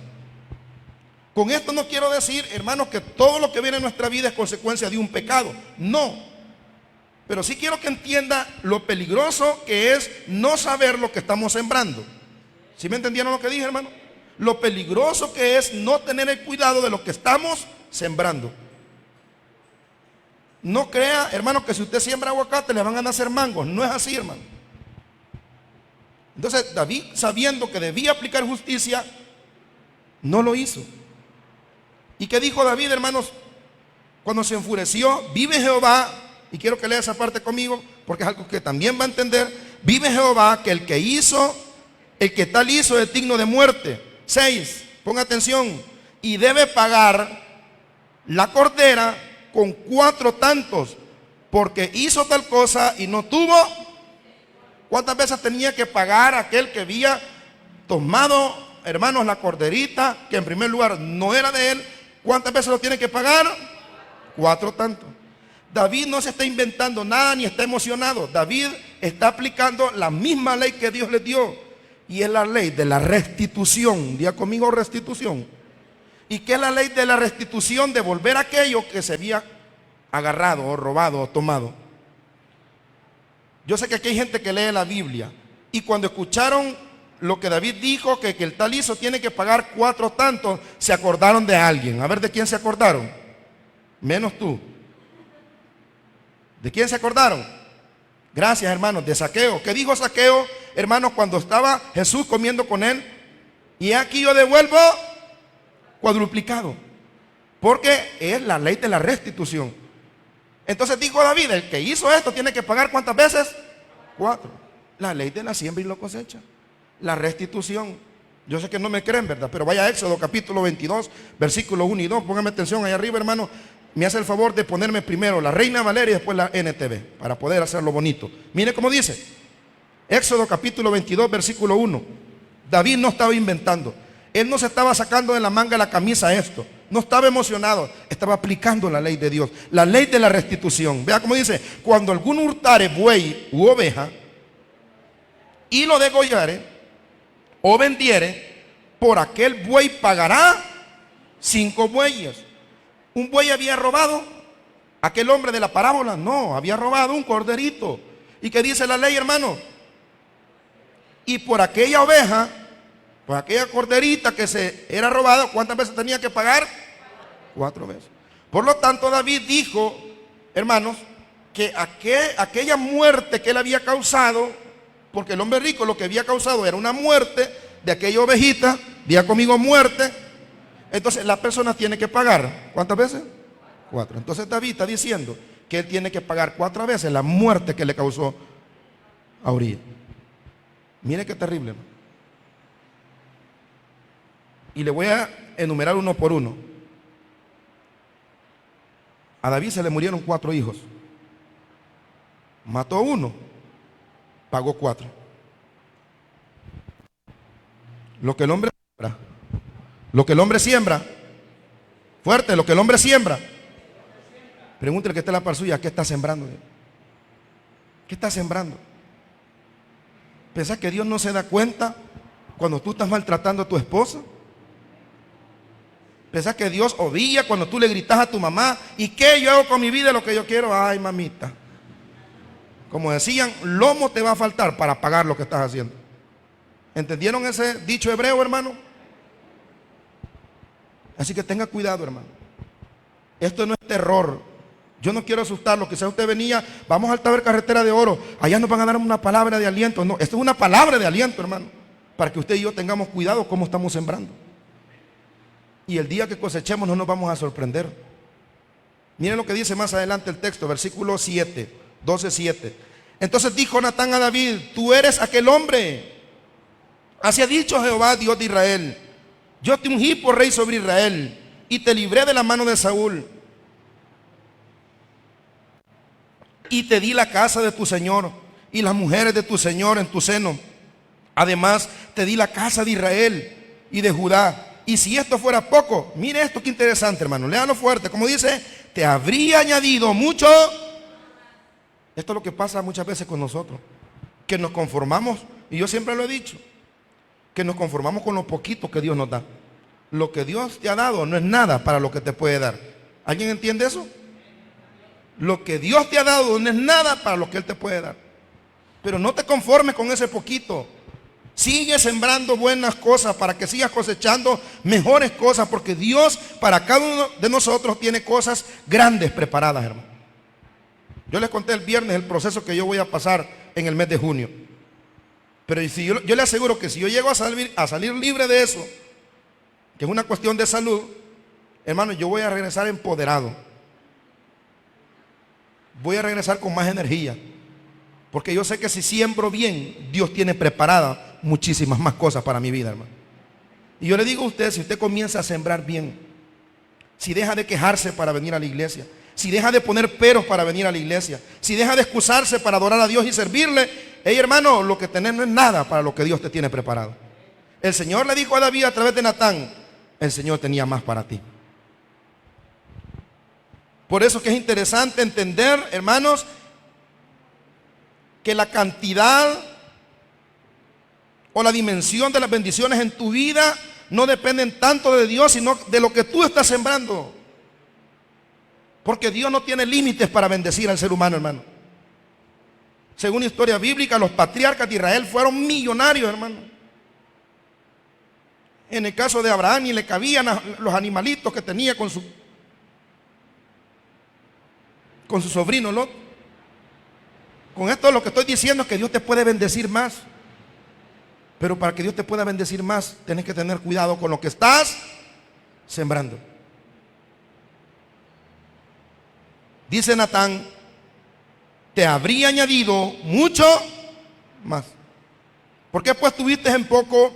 Con esto no quiero decir, hermanos, que todo lo que viene en nuestra vida es consecuencia de un pecado. No. Pero sí quiero que entienda lo peligroso que es no saber lo que estamos sembrando. ¿Sí me entendieron lo que dije, hermano? Lo peligroso que es no tener el cuidado de lo que estamos sembrando. No crea, hermano, que si usted siembra aguacate le van a nacer mangos. No es así, hermano. Entonces David, sabiendo que debía aplicar justicia, no lo hizo. ¿Y qué dijo David, hermanos? Cuando se enfureció, vive Jehová, y quiero que lea esa parte conmigo, porque es algo que también va a entender. Vive Jehová que el que tal hizo es digno de muerte. 6, ponga atención, y debe pagar la cordera con 4 tantos, porque hizo tal cosa y no tuvo. ¿Cuántas veces tenía que pagar aquel que había tomado, hermanos, la corderita, que en primer lugar no era de él? ¿Cuántas veces lo tiene que pagar? 4 tantos. David no se está inventando nada ni está emocionado. David está aplicando la misma ley que Dios le dio, y es la ley de la restitución. Diga conmigo, restitución. ¿Y qué es la ley de la restitución? Devolver aquello que se había agarrado o robado o tomado. Yo sé que aquí hay gente que lee la Biblia, y cuando escucharon lo que David dijo, que el tal hizo tiene que pagar 4 tantos, se acordaron de alguien. A ver, ¿de quién se acordaron? Menos tú. ¿De quién se acordaron? Gracias, hermanos, de Zaqueo. ¿Qué dijo Zaqueo, hermanos, cuando estaba Jesús comiendo con él? Y aquí yo devuelvo cuadruplicado, porque es la ley de la restitución. Entonces dijo David, el que hizo esto tiene que pagar ¿cuántas veces? 4. La ley de la siembra y la cosecha, la restitución. Yo sé que no me creen, ¿verdad? Pero vaya a Éxodo capítulo 22, versículo 1 y 2. Póngame atención ahí arriba, hermano. Me hace el favor de ponerme primero la Reina Valera y después la NTV, para poder hacerlo bonito. Mire cómo dice Éxodo capítulo 22, versículo 1. David no estaba inventando. Él no se estaba sacando de la manga la camisa esto. No estaba emocionado. Estaba aplicando la ley de Dios, la ley de la restitución. Vea cómo dice: cuando alguno hurtare buey u oveja y lo degollare o vendiere, por aquel buey pagará 5 bueyes. ¿Un buey había robado aquel hombre de la parábola? No, había robado un corderito. ¿Y qué dice la ley, hermano? Y por aquella oveja, por aquella corderita que se era robada, ¿cuántas veces tenía que pagar? 4 veces. Por lo tanto, David dijo, hermanos, que aquella muerte que él había causado, porque el hombre rico lo que había causado era una muerte de aquella ovejita, diga conmigo, muerte. Entonces la persona tiene que pagar, ¿cuántas veces? 4. Entonces David está diciendo que él tiene que pagar 4 veces la muerte que le causó a Uría. Mire qué terrible, ¿no? Y le voy a enumerar uno por uno. A David se le murieron 4 hijos. Mató 1, pagó 4. Lo que el hombre siembra, lo que el hombre siembra, fuerte, lo que el hombre siembra. Pregúntele que está en la par suya, ¿qué está sembrando? ¿Qué está sembrando? ¿Pensás que Dios no se da cuenta cuando tú estás maltratando a tu esposa? ¿Pensás que Dios odia cuando tú le gritas a tu mamá? ¿Y qué yo hago con mi vida? Lo que yo quiero. Ay, mamita. Como decían, lomo te va a faltar para pagar lo que estás haciendo. ¿Entendieron ese dicho hebreo, hermano? Así que tenga cuidado, hermano. Esto no es terror. Yo no quiero asustarlo. Quizás usted venía, vamos al Taber Carretera de Oro, allá nos van a dar una palabra de aliento. No, esto es una palabra de aliento, hermano, para que usted y yo tengamos cuidado cómo estamos sembrando. Y el día que cosechemos no nos vamos a sorprender. Miren lo que dice más adelante el texto, versículo 7, 12:7. Entonces dijo Natán a David: tú eres aquel hombre. Así ha dicho Jehová, Dios de Israel: yo te ungí por rey sobre Israel y te libré de la mano de Saúl y te di la casa de tu señor y las mujeres de tu señor en tu seno. Además te di la casa de Israel y de Judá. Y si esto fuera poco, mire esto que interesante, hermano, léalo fuerte, como dice, te habría añadido mucho. Esto es lo que pasa muchas veces con nosotros, que nos conformamos, y yo siempre lo he dicho, que nos conformamos con lo poquito que Dios nos da. Lo que Dios te ha dado no es nada para lo que te puede dar. ¿Alguien entiende eso? Lo que Dios te ha dado no es nada para lo que Él te puede dar. Pero no te conformes con ese poquito. Sigue sembrando buenas cosas para que sigas cosechando mejores cosas, porque Dios para cada uno de nosotros tiene cosas grandes preparadas, hermano. Yo les conté el viernes el proceso que yo voy a pasar en el mes de junio. Pero si yo le aseguro que si yo llego a salir libre de eso, que es una cuestión de salud, hermano, yo voy a regresar empoderado. voy a regresar con más energía. Porque yo sé que si siembro bien, Dios tiene preparada muchísimas más cosas para mi vida, hermano. Y yo le digo a usted, si usted comienza a sembrar bien, si deja de quejarse para venir a la iglesia, si deja de poner peros para venir a la iglesia, si deja de excusarse para adorar a Dios y servirle, hey hermano, lo que tenés no es nada para lo que Dios te tiene preparado. El Señor le dijo a David a través de Natán, el Señor tenía más para ti. Por eso que es interesante entender, hermanos, que la cantidad o la dimensión de las bendiciones en tu vida no dependen tanto de Dios, sino de lo que tú estás sembrando. Porque Dios no tiene límites para bendecir al ser humano, hermano. Según historia bíblica, los patriarcas de Israel fueron millonarios, hermano. En el caso de Abraham, ni le cabían los animalitos que tenía con su sobrino Lot. Con esto lo que estoy diciendo es que Dios te puede bendecir más. Pero para que Dios te pueda bendecir más, tienes que tener cuidado con lo que estás sembrando. Dice Natán, te habría añadido mucho más. ¿Por qué pues tuviste en poco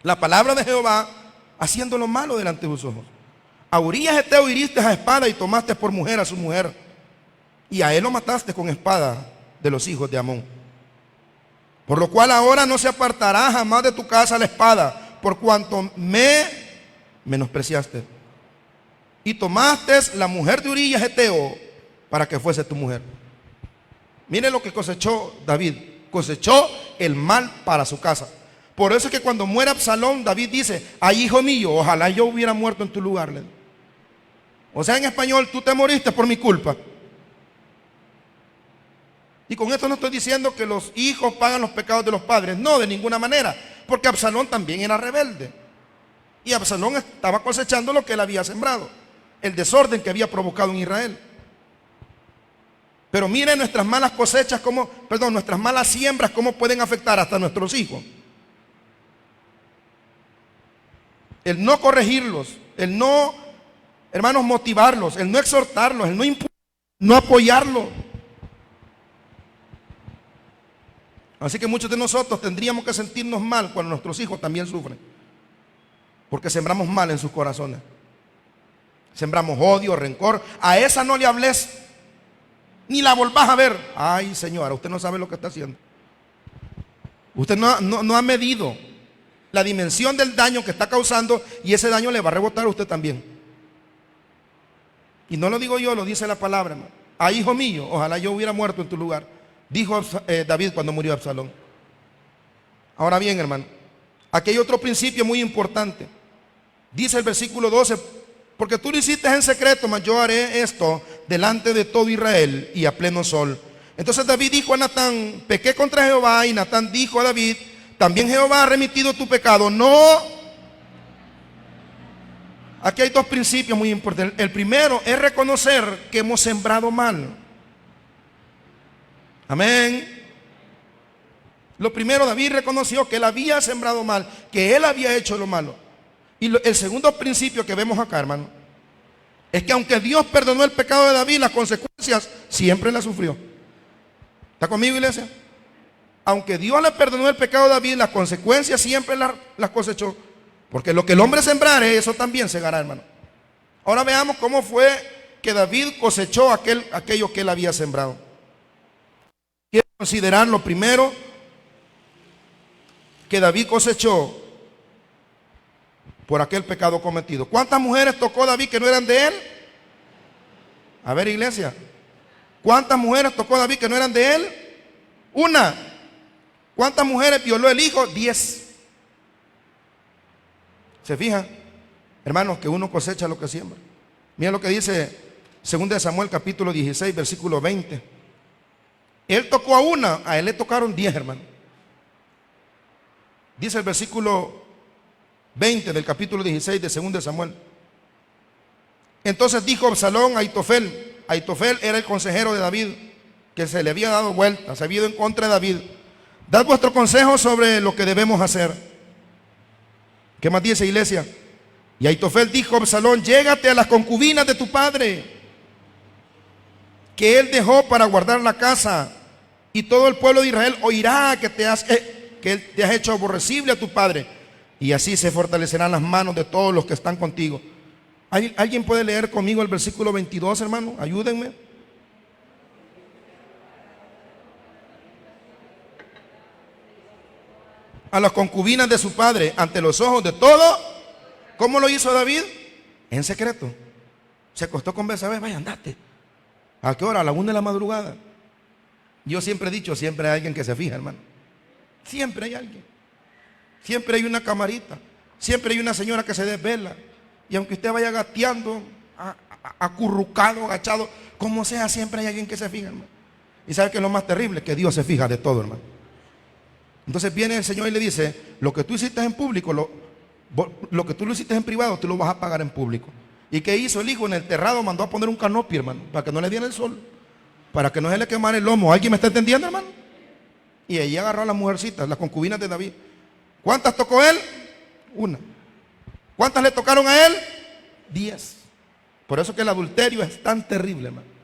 la palabra de Jehová haciendo lo malo delante de sus ojos? A Urías Heteo hiriste a espada y tomaste por mujer a su mujer, y a él lo mataste con espada de los hijos de Amón. Por lo cual ahora no se apartará jamás de tu casa la espada, por cuanto me menospreciaste. Y tomaste la mujer de Urías Heteo para que fuese tu mujer. Mire lo que cosechó David. Cosechó el mal para su casa. Por eso es que cuando muere Absalón, David dice, ay hijo mío, ojalá yo hubiera muerto en tu lugar. O sea, en español, tú te moriste por mi culpa. Y con esto no estoy diciendo que los hijos pagan los pecados de los padres. No, de ninguna manera. Porque Absalón también era rebelde. Y Absalón estaba cosechando lo que él había sembrado. El desorden que había provocado en Israel. Pero miren nuestras malas cosechas, nuestras malas siembras, cómo pueden afectar hasta a nuestros hijos. El no corregirlos, el no, hermanos, motivarlos, el no exhortarlos, el no impulsarlos, no apoyarlos. Así que muchos de nosotros tendríamos que sentirnos mal cuando nuestros hijos también sufren. Porque sembramos mal en sus corazones. Sembramos odio, rencor. A esa no le hables, ni la volvás a ver. Ay, señora, usted no sabe lo que está haciendo. Usted no ha medido la dimensión del daño que está causando, y ese daño le va a rebotar a usted también. Y no lo digo yo, lo dice la palabra, hermano. Ay, hijo mío, ojalá yo hubiera muerto en tu lugar, dijo David cuando murió Absalón. Ahora bien, hermano, aquí hay otro principio muy importante. Dice el versículo 12, porque tú lo hiciste en secreto, mas yo haré esto delante de todo Israel y a pleno sol. Entonces David dijo a Natán, pequé contra Jehová, y Natán dijo a David, también Jehová ha remitido tu pecado. No. Aquí hay dos principios muy importantes. El primero es reconocer que hemos sembrado mal. Amén. Lo primero, David reconoció que él había sembrado mal, que él había hecho lo malo. Y el segundo principio que vemos acá, hermano, es que aunque Dios perdonó el pecado de David, las consecuencias siempre las sufrió. ¿Está conmigo, iglesia? Aunque Dios le perdonó el pecado de David, las consecuencias siempre las cosechó. Porque lo que el hombre sembrare, eso también segará, hermano. Ahora veamos cómo fue que David cosechó aquello que él había sembrado. Quiero considerar lo primero que David cosechó por aquel pecado cometido. ¿Cuántas mujeres tocó David que no eran de él? A ver, iglesia, ¿cuántas mujeres tocó David que no eran de él? Una. ¿Cuántas mujeres violó el hijo? 10. ¿Se fijan? Hermanos, que uno cosecha lo que siembra. Mira lo que dice 2 Samuel capítulo 16, versículo 20. Él tocó a una, a él le tocaron 10, hermano. Dice el versículo 20 del capítulo 16 de 2 Samuel. Entonces dijo Absalón a Aitofel. Aitofel era el consejero de David, que se le había dado vuelta, se había ido en contra de David. Dad vuestro consejo sobre lo que debemos hacer. ¿Qué más dice, iglesia? Y Aitofel dijo a Absalón, llégate a las concubinas de tu padre que él dejó para guardar la casa, y todo el pueblo de Israel oirá que te has hecho aborrecible a tu padre, y así se fortalecerán las manos de todos los que están contigo. ¿Alguien puede leer conmigo el versículo 22, hermano? Ayúdenme. A las concubinas de su padre ante los ojos de todo. ¿Cómo lo hizo David? En secreto. Se acostó con Betsabé. Vaya, andate. ¿A qué hora? A la 1 de la madrugada. Yo siempre he dicho, siempre hay alguien que se fija, hermano. Siempre hay alguien. Siempre hay una camarita. Siempre hay una señora que se desvela. Y aunque usted vaya gateando, acurrucado, agachado, como sea, siempre hay alguien que se fija, hermano. ¿Y sabe qué es lo más terrible? Que Dios se fija de todo, hermano. Entonces viene el Señor y le dice: lo que tú hiciste en público, lo que tú lo hiciste en privado, tú lo vas a pagar en público. ¿Y qué hizo el hijo? En el terrado mandó a poner un canopio, hermano, para que no le diera el sol, para que no se le quemara el lomo. ¿Alguien me está entendiendo, hermano? Y ahí agarró a las mujercitas, las concubinas de David. ¿Cuántas tocó él? Una. ¿Cuántas le tocaron a él? 10. Por eso que el adulterio es tan terrible, hermano.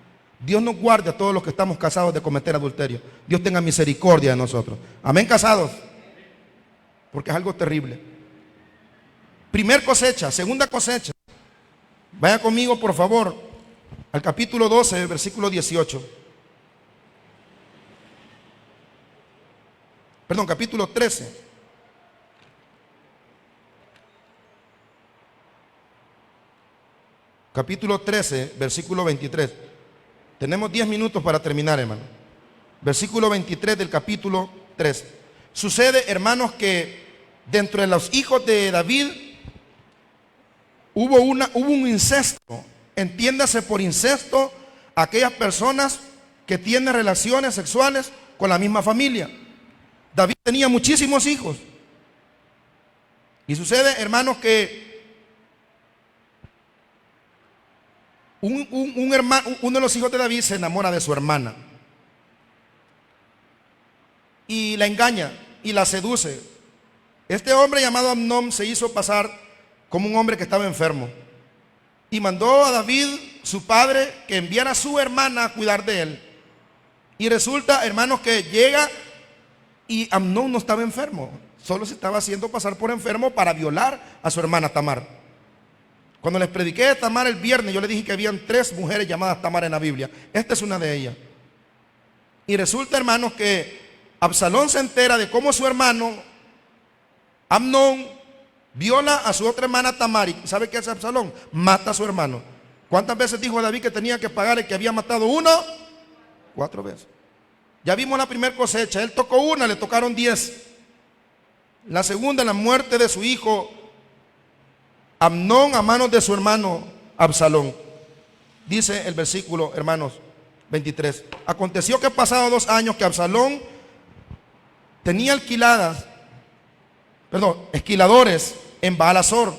Dios nos guarde a todos los que estamos casados de cometer adulterio. Dios tenga misericordia de nosotros. Amén, casados. Porque es algo terrible. Primer cosecha, segunda cosecha. Vaya conmigo, por favor, al capítulo 12, versículo 18. Perdón, capítulo 13. Capítulo 13, versículo 23. Tenemos 10 minutos para terminar, hermano. Versículo 23 del capítulo 3. Sucede, hermanos, que dentro de los hijos de David hubo un incesto. Entiéndase por incesto aquellas personas que tienen relaciones sexuales con la misma familia. David tenía muchísimos hijos. Y sucede, hermanos, que uno de los hijos de David se enamora de su hermana y la engaña y la seduce. Este hombre llamado Amnón se hizo pasar como un hombre que estaba enfermo y mandó a David, su padre, que enviara a su hermana a cuidar de él. Y resulta, hermanos, que llega y Amnón no estaba enfermo, solo se estaba haciendo pasar por enfermo para violar a su hermana Tamar. Cuando les prediqué de Tamar el viernes, yo les dije que habían 3 mujeres llamadas Tamar en la Biblia. Esta es una de ellas. Y resulta, hermanos, que Absalón se entera de cómo su hermano Amnón viola a su otra hermana Tamar. ¿Y sabe qué hace Absalón? Mata a su hermano. ¿Cuántas veces dijo David que tenía que pagar el que había matado uno? 4 veces. Ya vimos la primera cosecha. Él tocó una, le tocaron 10. La segunda, la muerte de su hijo Amnón a manos de su hermano Absalón. Dice el versículo, hermanos, 23. Aconteció que pasados 2 años que Absalón tenía esquiladores en Baal-Hazor,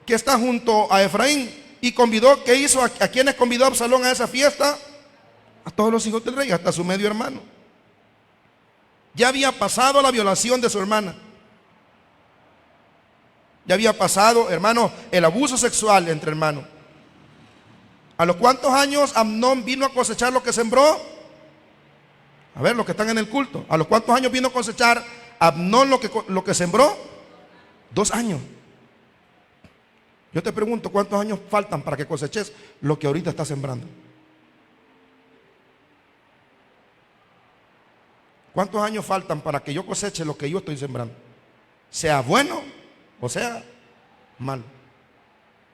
que está junto a Efraín, y convidó, ¿qué hizo? ¿A quienes convidó Absalón a esa fiesta? A todos los hijos del rey, hasta su medio hermano. Ya había pasado la violación de su hermana. Ya había pasado, hermano, el abuso sexual entre hermanos. ¿A los cuántos años Amnón vino a cosechar lo que sembró? A ver, los que están en el culto. ¿A los cuántos años vino a cosechar Amnón lo que sembró? 2 años. Yo te pregunto, ¿cuántos años faltan para que coseches lo que ahorita estás sembrando? ¿Cuántos años faltan para que yo coseche lo que yo estoy sembrando? Sea bueno o sea malo.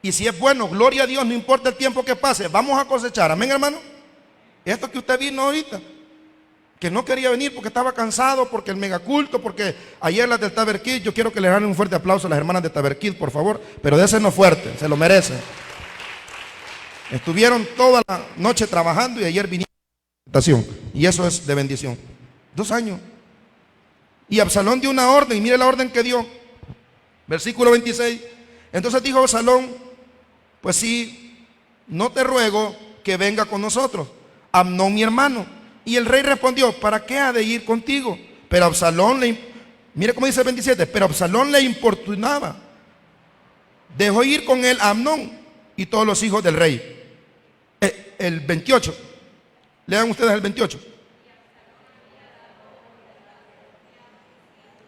Y si es bueno, gloria a Dios, no importa el tiempo que pase, vamos a cosechar. Amén, hermano. Esto que usted vino ahorita, que no quería venir porque estaba cansado, porque el megaculto, porque ayer las del Taberkid, yo quiero que le den un fuerte aplauso a las hermanas de Taberkid, por favor, pero désenos fuerte, se lo merecen. Estuvieron toda la noche trabajando y ayer vinieron a la presentación, y eso es de bendición. 2 años. Y Absalón dio una orden, y mire la orden que dio. Versículo 26. Entonces dijo Absalón: pues sí, no te ruego que venga con nosotros Amnón mi hermano. Y el rey respondió: ¿para qué ha de ir contigo? Pero Absalón mire cómo dice el 27, pero Absalón le importunaba. Dejó ir con él a Amnón y todos los hijos del rey. El 28. Lean ustedes el 28.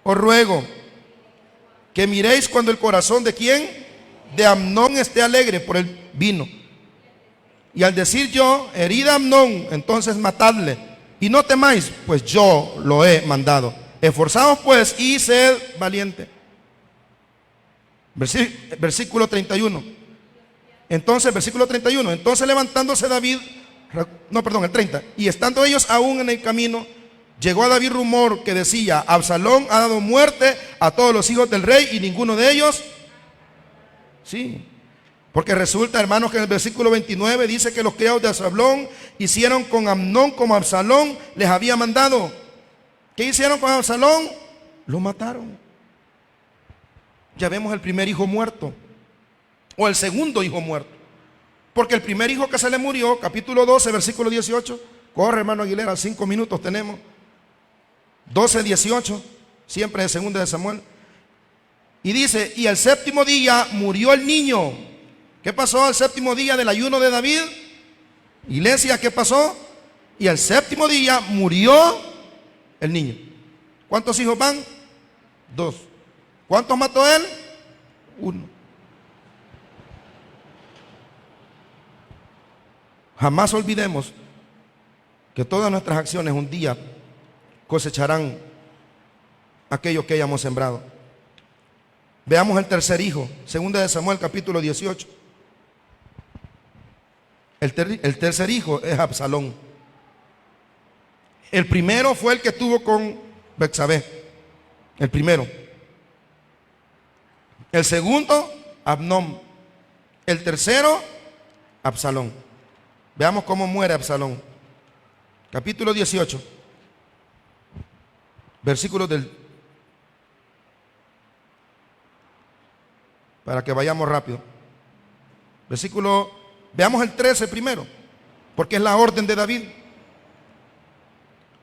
Os ruego que miréis cuando el corazón de quién, de Amnón, esté alegre por el vino. Y al decir yo, herid a Amnón, entonces matadle. Y no temáis, pues yo lo he mandado. Esforzaos pues y sed valiente. Versículo 31. Entonces, versículo 31. Entonces levantándose David, el 30. Y estando ellos aún en el camino, llegó a David rumor que decía: Absalón ha dado muerte a todos los hijos del rey y ninguno de ellos. Sí. Porque resulta, hermanos, que en el versículo 29 dice que los criados de Absalón hicieron con Amnón como Absalón les había mandado. ¿Qué hicieron con Absalón? Lo mataron. Ya vemos el primer hijo muerto, o el segundo hijo muerto. Porque el primer hijo que se le murió, capítulo 12, versículo 18. Corre, hermano Aguilera, 5 minutos tenemos. 12, 18, siempre de segunda de Samuel. Y dice: y el séptimo día murió el niño. ¿Qué pasó al séptimo día del ayuno de David? Iglesia, ¿qué pasó? Y al séptimo día murió el niño. ¿Cuántos hijos van? 2. ¿Cuántos mató él? 1. Jamás olvidemos que todas nuestras acciones un día cosecharán aquello que hayamos sembrado. Veamos el tercer hijo, segunda de Samuel, capítulo 18. El tercer hijo es Absalón. El primero fue el que tuvo con Betsabé. El primero. El segundo, Amnón. El tercero, Absalón. Veamos cómo muere Absalón. Capítulo 18. Versículos para que vayamos rápido. Veamos el 13 primero, porque es la orden de David.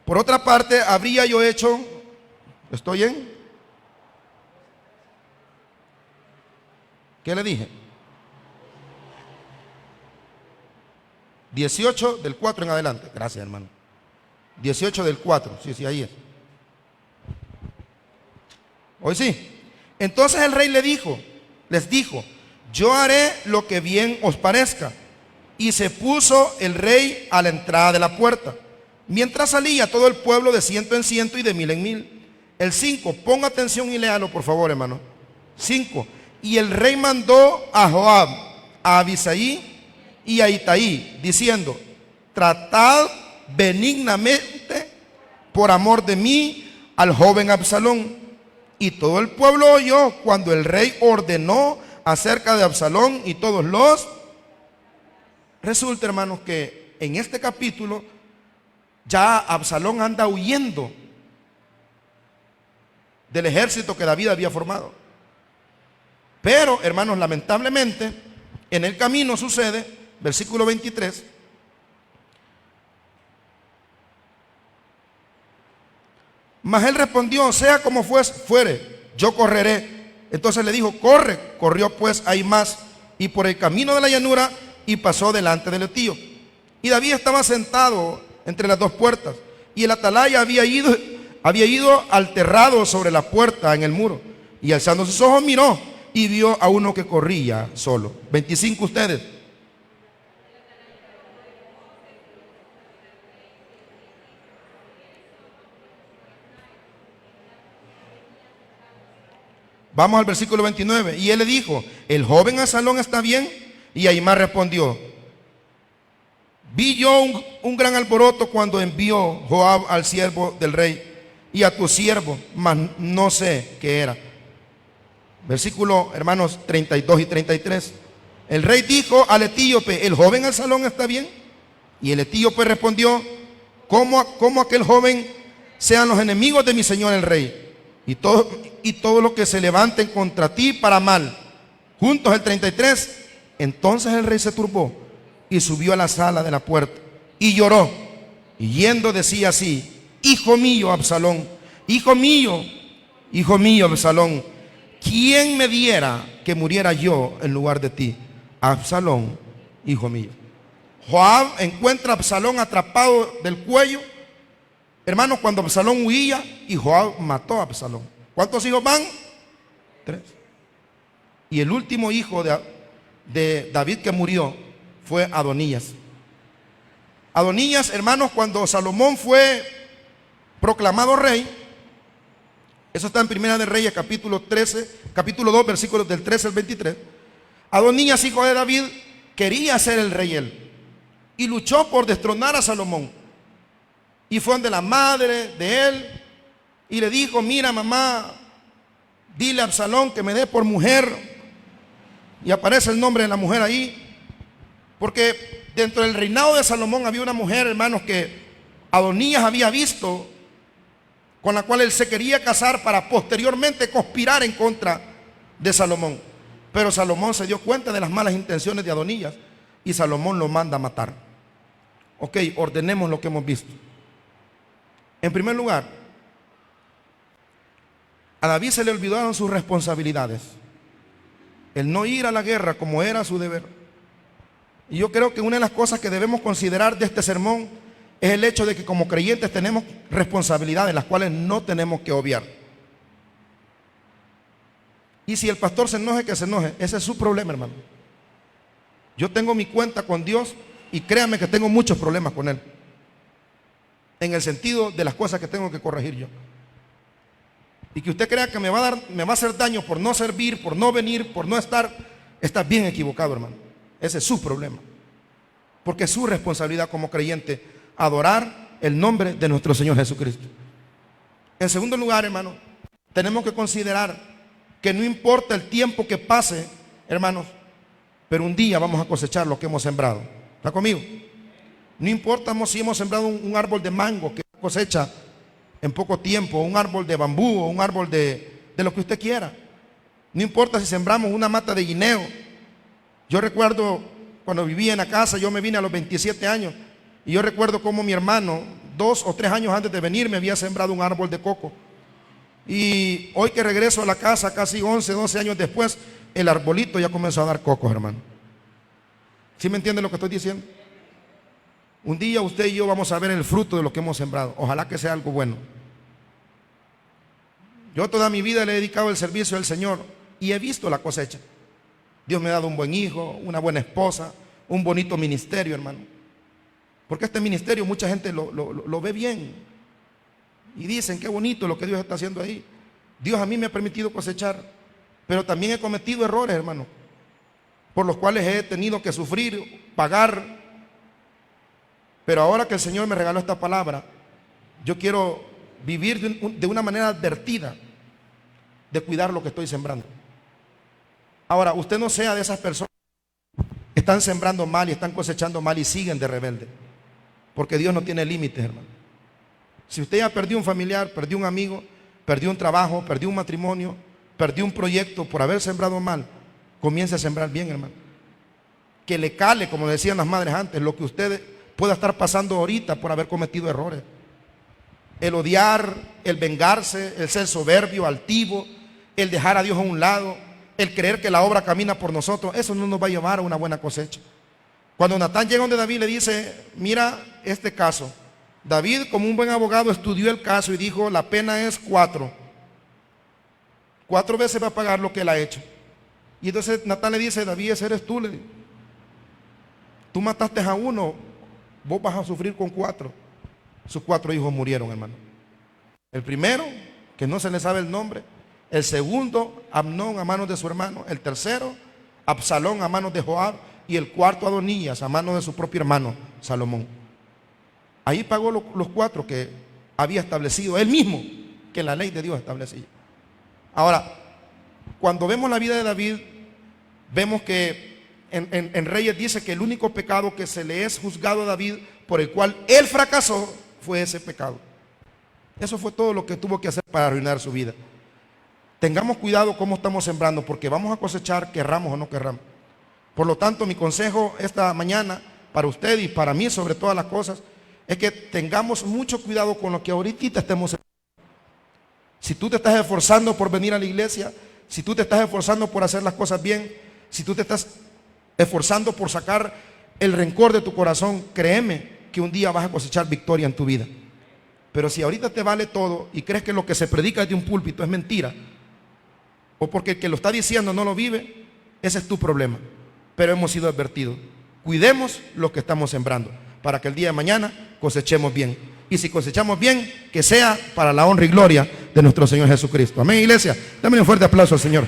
Por otra parte, habría yo hecho, ¿estoy en? ¿Qué le dije? 18 del 4 en adelante. Gracias, hermano. 18 del 4, sí, ahí es. Hoy sí. Entonces el rey les dijo: yo haré lo que bien os parezca. Y se puso el rey a la entrada de la puerta, mientras salía todo el pueblo de 100 en 100 y de 1000 en 1000. El 5, ponga atención y léalo por favor, hermano. 5. Y el rey mandó a Joab, a Abisai y a Itaí, diciendo: tratad benignamente por amor de mí al joven Absalón. Y todo el pueblo oyó cuando el rey ordenó acerca de Absalón y todos los. Resulta, hermanos, que en este capítulo ya Absalón anda huyendo del ejército que David había formado. Pero, hermanos, lamentablemente, en el camino sucede, versículo 23, mas él respondió: sea como fuere, yo correré. Entonces le dijo: corre. Corrió pues Ahimaas y por el camino de la llanura y pasó delante del etío. Y David estaba sentado entre las dos puertas, y el atalaya había ido alterrado sobre la puerta en el muro, y alzando sus ojos miró y vio a uno que corría solo. 25 ustedes. Vamos al versículo 29. Y él le dijo: ¿el joven Absalón está bien? Y Ahimaas respondió: vi yo un gran alboroto cuando envió Joab al siervo del rey y a tu siervo, mas no sé qué era. Versículo, hermanos, 32 y 33. El rey dijo al etíope: ¿el joven Absalón está bien? Y el etíope respondió: ¿Cómo aquel joven sean los enemigos de mi señor el rey? Y todo lo que se levanten contra ti para mal. Juntos el 33. Entonces el rey se turbó y subió a la sala de la puerta y lloró, y yendo decía así: hijo mío Absalón, hijo mío Absalón, ¿quién me diera que muriera yo en lugar de ti? Absalón, hijo mío. Joab encuentra a Absalón atrapado del cuello. Hermanos, cuando Absalón huía y Joab mató a Absalón. ¿Cuántos hijos van? 3. Y el último hijo de David que murió fue Adonías. Adonías, hermanos, cuando Salomón fue proclamado rey, eso está en Primera de Reyes, capítulo 2, versículos del 13 al 23. Adonías, hijo de David, quería ser el rey él y luchó por destronar a Salomón. Y fue donde la madre de él y le dijo: mira, mamá, dile a Absalón que me dé por mujer. Y aparece el nombre de la mujer ahí, porque dentro del reinado de Salomón había una mujer, hermanos, que Adonías había visto, con la cual él se quería casar para posteriormente conspirar en contra de Salomón. Pero Salomón se dio cuenta de las malas intenciones de Adonías y Salomón lo manda a matar. Ok, ordenemos lo que hemos visto. En primer lugar, a David se le olvidaron sus responsabilidades. El no ir a la guerra como era su deber. Y yo creo que una de las cosas que debemos considerar de este sermón es el hecho de que como creyentes tenemos responsabilidades las cuales no tenemos que obviar. Y si el pastor se enoje, que se enoje. Ese es su problema, hermano. Yo tengo mi cuenta con Dios y créanme que tengo muchos problemas con Él, en el sentido de las cosas que tengo que corregir yo. Y que usted crea que me va a hacer daño por no servir, por no venir, por no estar, está bien equivocado, hermano. Ese es su problema. Porque es su responsabilidad como creyente adorar el nombre de nuestro Señor Jesucristo. En segundo lugar, hermano, tenemos que considerar que no importa el tiempo que pase, hermanos, pero un día vamos a cosechar lo que hemos sembrado. ¿Está conmigo? No importa si hemos sembrado un árbol de mango que cosecha en poco tiempo, un árbol de bambú o un árbol de lo que usted quiera. No importa si sembramos una mata de guineo. Yo recuerdo cuando vivía en la casa, yo me vine a los 27 años y yo recuerdo cómo mi hermano 2 o 3 años antes de venir me había sembrado un árbol de coco. Y hoy que regreso a la casa, casi 11, 12 años después, el arbolito ya comenzó a dar cocos, hermano. ¿Sí me entienden lo que estoy diciendo? Un día usted y yo vamos a ver el fruto de lo que hemos sembrado. Ojalá que sea algo bueno. Yo toda mi vida le he dedicado el servicio al Señor y he visto la cosecha. Dios me ha dado un buen hijo, una buena esposa, un bonito ministerio, hermano. Porque este ministerio mucha gente lo ve bien y dicen: qué bonito lo que Dios está haciendo ahí. Dios a mí me ha permitido cosechar, pero también he cometido errores, hermano, por los cuales he tenido que sufrir, pagar. Pero ahora que el Señor me regaló esta palabra, yo quiero vivir de una manera advertida, de cuidar lo que estoy sembrando. Ahora, usted no sea de esas personas que están sembrando mal y están cosechando mal y siguen de rebelde, porque Dios no tiene límites, hermano. Si usted ya perdió un familiar, perdió un amigo, perdió un trabajo, perdió un matrimonio, perdió un proyecto por haber sembrado mal, comience a sembrar bien, hermano. Que le cale, como decían las madres antes, lo que usted pueda estar pasando ahorita por haber cometido errores. El odiar, el vengarse, el ser soberbio, altivo, el dejar a Dios a un lado, el creer que la obra camina por nosotros, eso no nos va a llevar a una buena cosecha. Cuando Natán llega donde David le dice: mira este caso. David, como un buen abogado, estudió el caso y dijo: la pena es 4. 4 veces va a pagar lo que él ha hecho. Y entonces Natán le dice: David, ese eres tú. Tú mataste a uno, vos vas a sufrir con 4. Sus 4 hijos murieron, hermano. El primero, que no se le sabe el nombre. El segundo, Amnón, a manos de su hermano. El tercero, Absalón, a manos de Joab. Y el cuarto, Adonías, a manos de su propio hermano, Salomón. Ahí pagó los 4 que había establecido él mismo, que la ley de Dios establecía. Ahora, cuando vemos la vida de David, vemos que en Reyes dice que el único pecado que se le es juzgado a David, por el cual él fracasó, fue ese pecado. Eso fue todo lo que tuvo que hacer para arruinar su vida. Tengamos cuidado cómo estamos sembrando, porque vamos a cosechar, querramos o no querramos. Por lo tanto, mi consejo esta mañana para usted y para mí sobre todas las cosas es que tengamos mucho cuidado con lo que ahorita estemos sembrando. Si tú te estás esforzando por venir a la iglesia, si tú te estás esforzando por hacer las cosas bien, si tú te estás esforzando por sacar el rencor de tu corazón, créeme que un día vas a cosechar victoria en tu vida. Pero si ahorita te vale todo y crees que lo que se predica desde un púlpito es mentira, o porque el que lo está diciendo no lo vive, ese es tu problema. Pero hemos sido advertidos. Cuidemos lo que estamos sembrando, para que el día de mañana cosechemos bien. Y si cosechamos bien, que sea para la honra y gloria de nuestro Señor Jesucristo. Amén, iglesia. Dame un fuerte aplauso al Señor.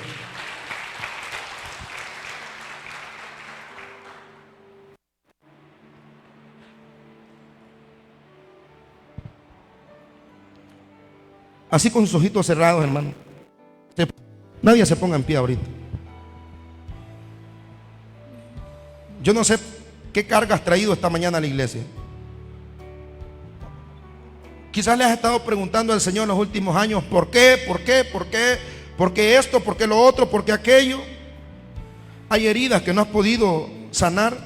Así con sus ojitos cerrados, hermano. Nadie se ponga en pie ahorita. Yo no sé qué carga has traído esta mañana a la iglesia. Quizás le has estado preguntando al Señor en los últimos años, ¿por qué? ¿Por qué? ¿Por qué? ¿Por qué esto? ¿Por qué lo otro? ¿Por qué aquello? Hay heridas que no has podido sanar.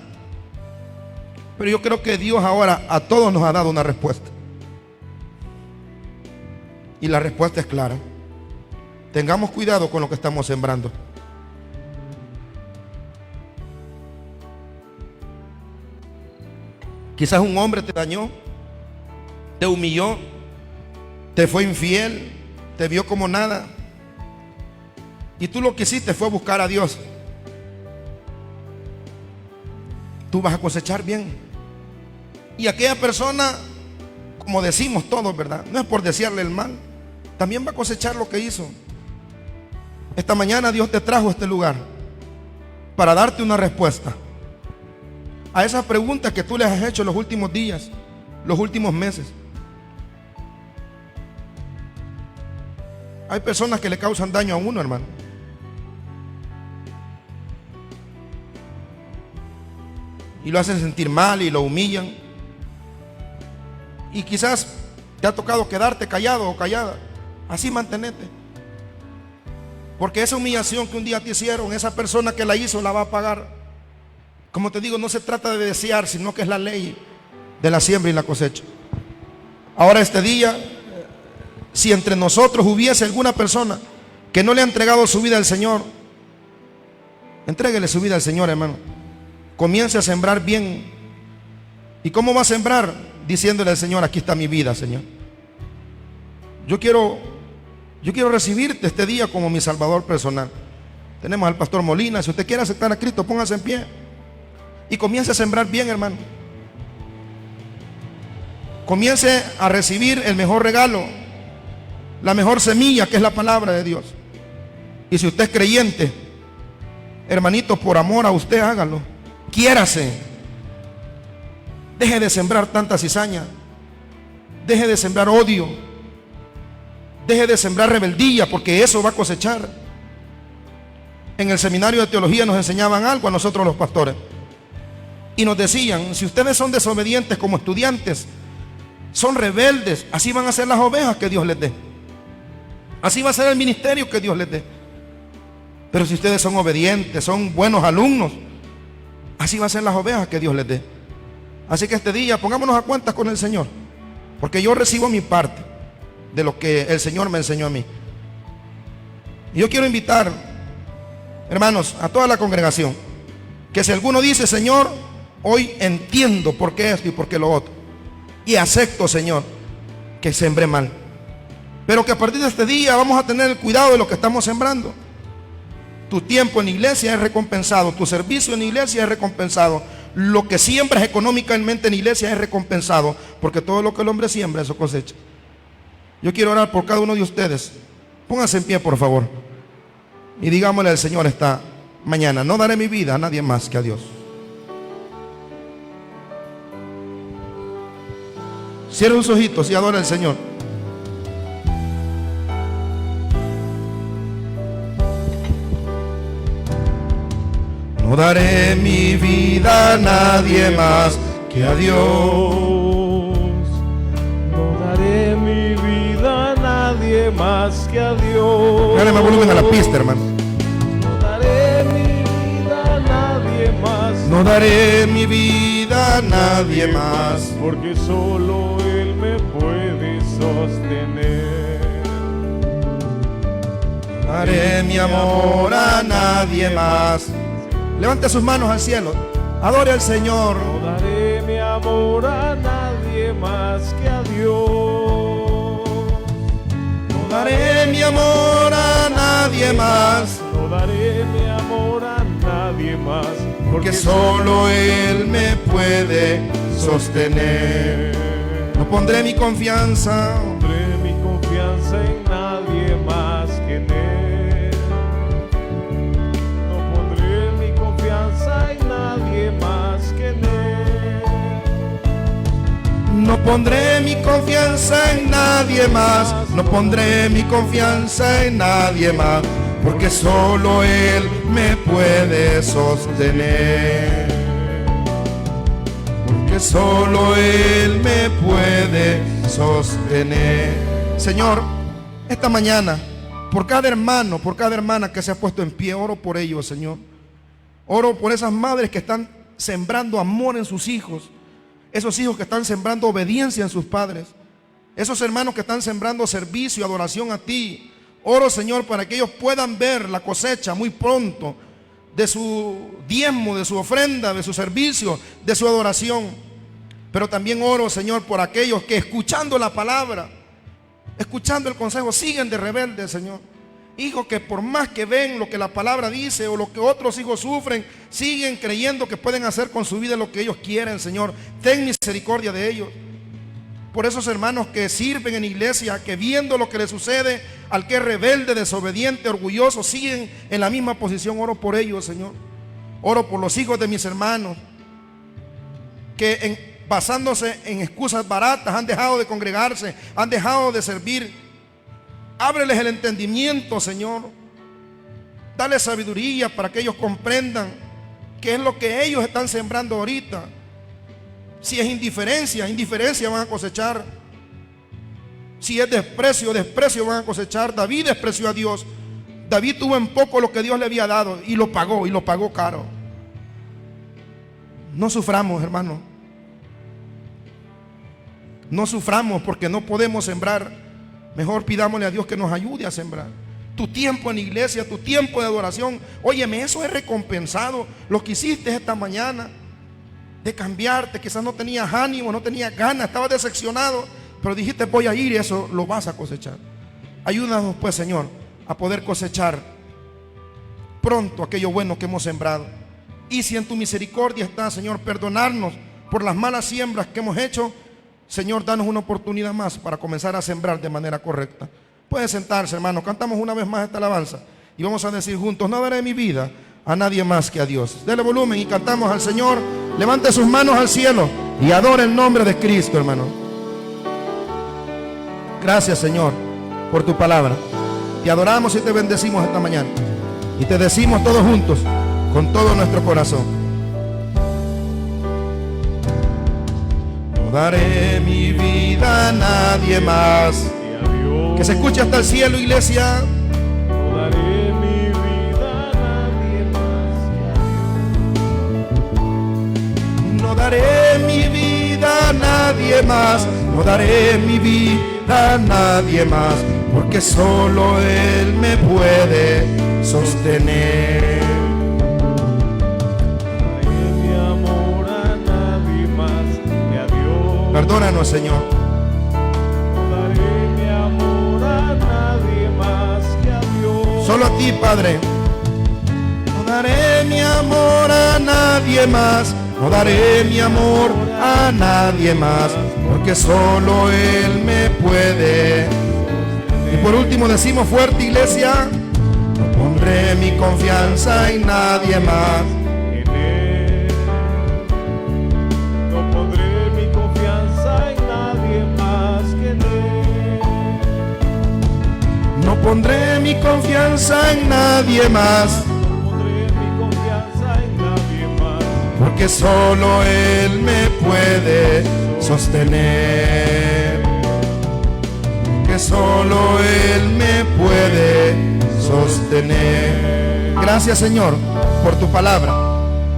Pero yo creo que Dios ahora a todos nos ha dado una respuesta. Y la respuesta es clara. Tengamos cuidado con lo que estamos sembrando. Quizás un hombre te dañó, te humilló, te fue infiel, te vio como nada. Y tú lo que hiciste fue buscar a Dios. Tú vas a cosechar bien. Y aquella persona, como decimos todos, ¿verdad? No es por desearle el mal, también va a cosechar lo que hizo. Esta mañana Dios te trajo a este lugar para darte una respuesta a esas preguntas que tú les has hecho los últimos días, los últimos meses. Hay personas que le causan daño a uno, hermano. Y lo hacen sentir mal y lo humillan. Y quizás te ha tocado quedarte callado o callada. Así mantenete. Porque esa humillación que un día te hicieron, esa persona que la hizo la va a pagar. Como te digo, no se trata de desear, sino que es la ley de la siembra y la cosecha. Ahora este día, si entre nosotros hubiese alguna persona que no le ha entregado su vida al Señor, entréguele su vida al Señor, hermano. Comience a sembrar bien. ¿Y cómo va a sembrar? Diciéndole al Señor, aquí está mi vida, Señor. Yo quiero recibirte este día como mi Salvador personal. Tenemos al pastor Molina. Si usted quiere aceptar a Cristo, póngase en pie y comience a sembrar bien, hermano. Comience a recibir el mejor regalo, la mejor semilla, que es la palabra de Dios. Y si usted es creyente, hermanito, por amor a usted, hágalo. Quiérase. Deje de sembrar tanta cizaña. Deje de sembrar odio. Deje de sembrar rebeldía, porque eso va a cosechar. En el seminario de teología nos enseñaban algo a nosotros los pastores. Y nos decían, si ustedes son desobedientes como estudiantes, son rebeldes, así van a ser las ovejas que Dios les dé. Así va a ser el ministerio que Dios les dé. Pero si ustedes son obedientes, son buenos alumnos, así va a ser las ovejas que Dios les dé. Así que este día pongámonos a cuentas con el Señor, porque yo recibo mi parte de lo que el Señor me enseñó a mí. Y yo quiero invitar, hermanos, a toda la congregación, que si alguno dice, Señor, hoy entiendo por qué esto y por qué lo otro, y acepto, Señor, que sembré mal, pero que a partir de este día vamos a tener el cuidado de lo que estamos sembrando. Tu tiempo en la iglesia es recompensado, tu servicio en la iglesia es recompensado, lo que siembras económicamente en la iglesia es recompensado, porque todo lo que el hombre siembra, eso cosecha. Yo quiero orar por cada uno de ustedes. Pónganse en pie, por favor, y digámosle al Señor esta mañana: no daré mi vida a nadie más que a Dios. Cierra sus ojitos y adora al Señor. No daré mi vida a nadie más que a Dios. No daré mi vida a nadie más que a Dios. Dale más volumen a la pista, hermano. No daré mi vida a nadie más. No daré mi vida a nadie más, porque solo Él me puede sostener. Daré mi amor a nadie más. Levante sus manos al cielo. Adore al Señor. No daré mi amor a nadie más que a Dios. No daré mi amor a nadie más. No daré mi amor a nadie más. Porque solo Él me puede sostener. No pondré mi confianza. Pondré mi confianza en nadie más que en Él. No pondré mi confianza en nadie más que en Él. No pondré mi confianza en nadie más. No pondré mi confianza en nadie más. Porque solo Él me puede sostener. Porque solo Él me puede sostener. Señor, esta mañana, por cada hermano, por cada hermana que se ha puesto en pie, oro por ellos, Señor. Oro por esas madres que están sembrando amor en sus hijos. Esos hijos que están sembrando obediencia en sus padres. Esos hermanos que están sembrando servicio y adoración a ti. Oro, Señor, para que ellos puedan ver la cosecha muy pronto de su diezmo, de su ofrenda, de su servicio, de su adoración. Pero también oro, Señor, por aquellos que escuchando la palabra, escuchando el consejo, siguen de rebeldes, Señor. Hijos que por más que ven lo que la palabra dice o lo que otros hijos sufren, siguen creyendo que pueden hacer con su vida lo que ellos quieren, Señor. Ten misericordia de ellos. Por esos hermanos que sirven en iglesia, que viendo lo que le sucede al que es rebelde, desobediente, orgulloso, siguen en la misma posición. Oro por ellos, Señor. Oro por los hijos de mis hermanos que basándose en excusas baratas han dejado de congregarse, han dejado de servir. Ábreles el entendimiento, Señor. Dale sabiduría para que ellos comprendan qué es lo que ellos están sembrando ahorita. Si es indiferencia, indiferencia van a cosechar. Si es desprecio, desprecio van a cosechar. David despreció a Dios. David tuvo en poco lo que Dios le había dado y lo pagó caro. No suframos, hermano. No suframos porque no podemos sembrar. Mejor pidámosle a Dios que nos ayude a sembrar. Tu tiempo en la iglesia, tu tiempo de adoración, óyeme, eso es recompensado. Lo que hiciste esta mañana de cambiarte, quizás no tenías ánimo, no tenías ganas, estabas decepcionado, pero dijiste voy a ir y eso lo vas a cosechar. Ayúdanos pues, Señor, a poder cosechar pronto aquello bueno que hemos sembrado. Y si en tu misericordia está, Señor, perdonarnos por las malas siembras que hemos hecho, Señor, danos una oportunidad más para comenzar a sembrar de manera correcta. Puede sentarse, hermano. Cantamos una vez más esta alabanza y vamos a decir juntos: no daré mi vida a nadie más que a Dios. Dele volumen y cantamos al Señor. Levante sus manos al cielo y adore el nombre de Cristo, hermano. Gracias, Señor, por tu palabra. Te adoramos y te bendecimos esta mañana. Y te decimos todos juntos, con todo nuestro corazón: no daré mi vida a nadie más. Que se escuche hasta el cielo, iglesia. No daré mi vida a nadie más. No daré mi vida a nadie más. No daré mi vida a nadie más. Porque solo Él me puede sostener. No daré mi amor a nadie más que a Dios. Perdónanos, Señor. Solo a ti, Padre. No daré mi amor a nadie más. No daré mi amor a nadie más. Porque solo Él me puede. Y por último decimos fuerte, iglesia: no pondré mi confianza en nadie más. En Él. No pondré mi confianza en nadie más que en Él. No pondré mi confianza en nadie más. No pondré mi confianza en nadie más. Porque solo Él me puede sostener. Porque solo Él me puede sostener. Gracias, Señor, por tu palabra.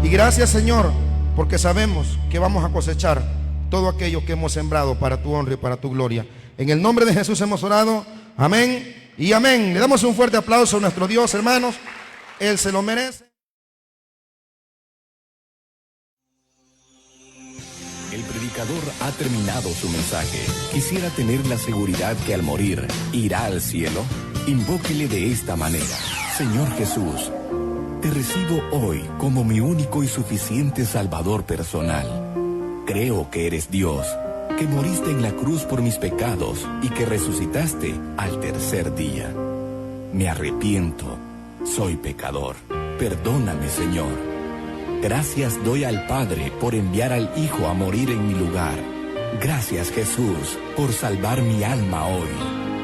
Y gracias, Señor, porque sabemos que vamos a cosechar todo aquello que hemos sembrado para tu honra y para tu gloria. En el nombre de Jesús hemos orado. Amén y amén. Le damos un fuerte aplauso a nuestro Dios, hermanos. Él se lo merece. predicador ha terminado su mensaje. ¿Quisiera tener la seguridad que al morir irá al cielo? Invóquele de esta manera. Señor Jesús, te recibo hoy como mi único y suficiente Salvador personal. Creo que eres Dios, que moriste en la cruz por mis pecados y que resucitaste al tercer día. Me arrepiento, soy pecador. Perdóname, Señor. Gracias doy al Padre por enviar al Hijo a morir en mi lugar. Gracias, Jesús, por salvar mi alma hoy.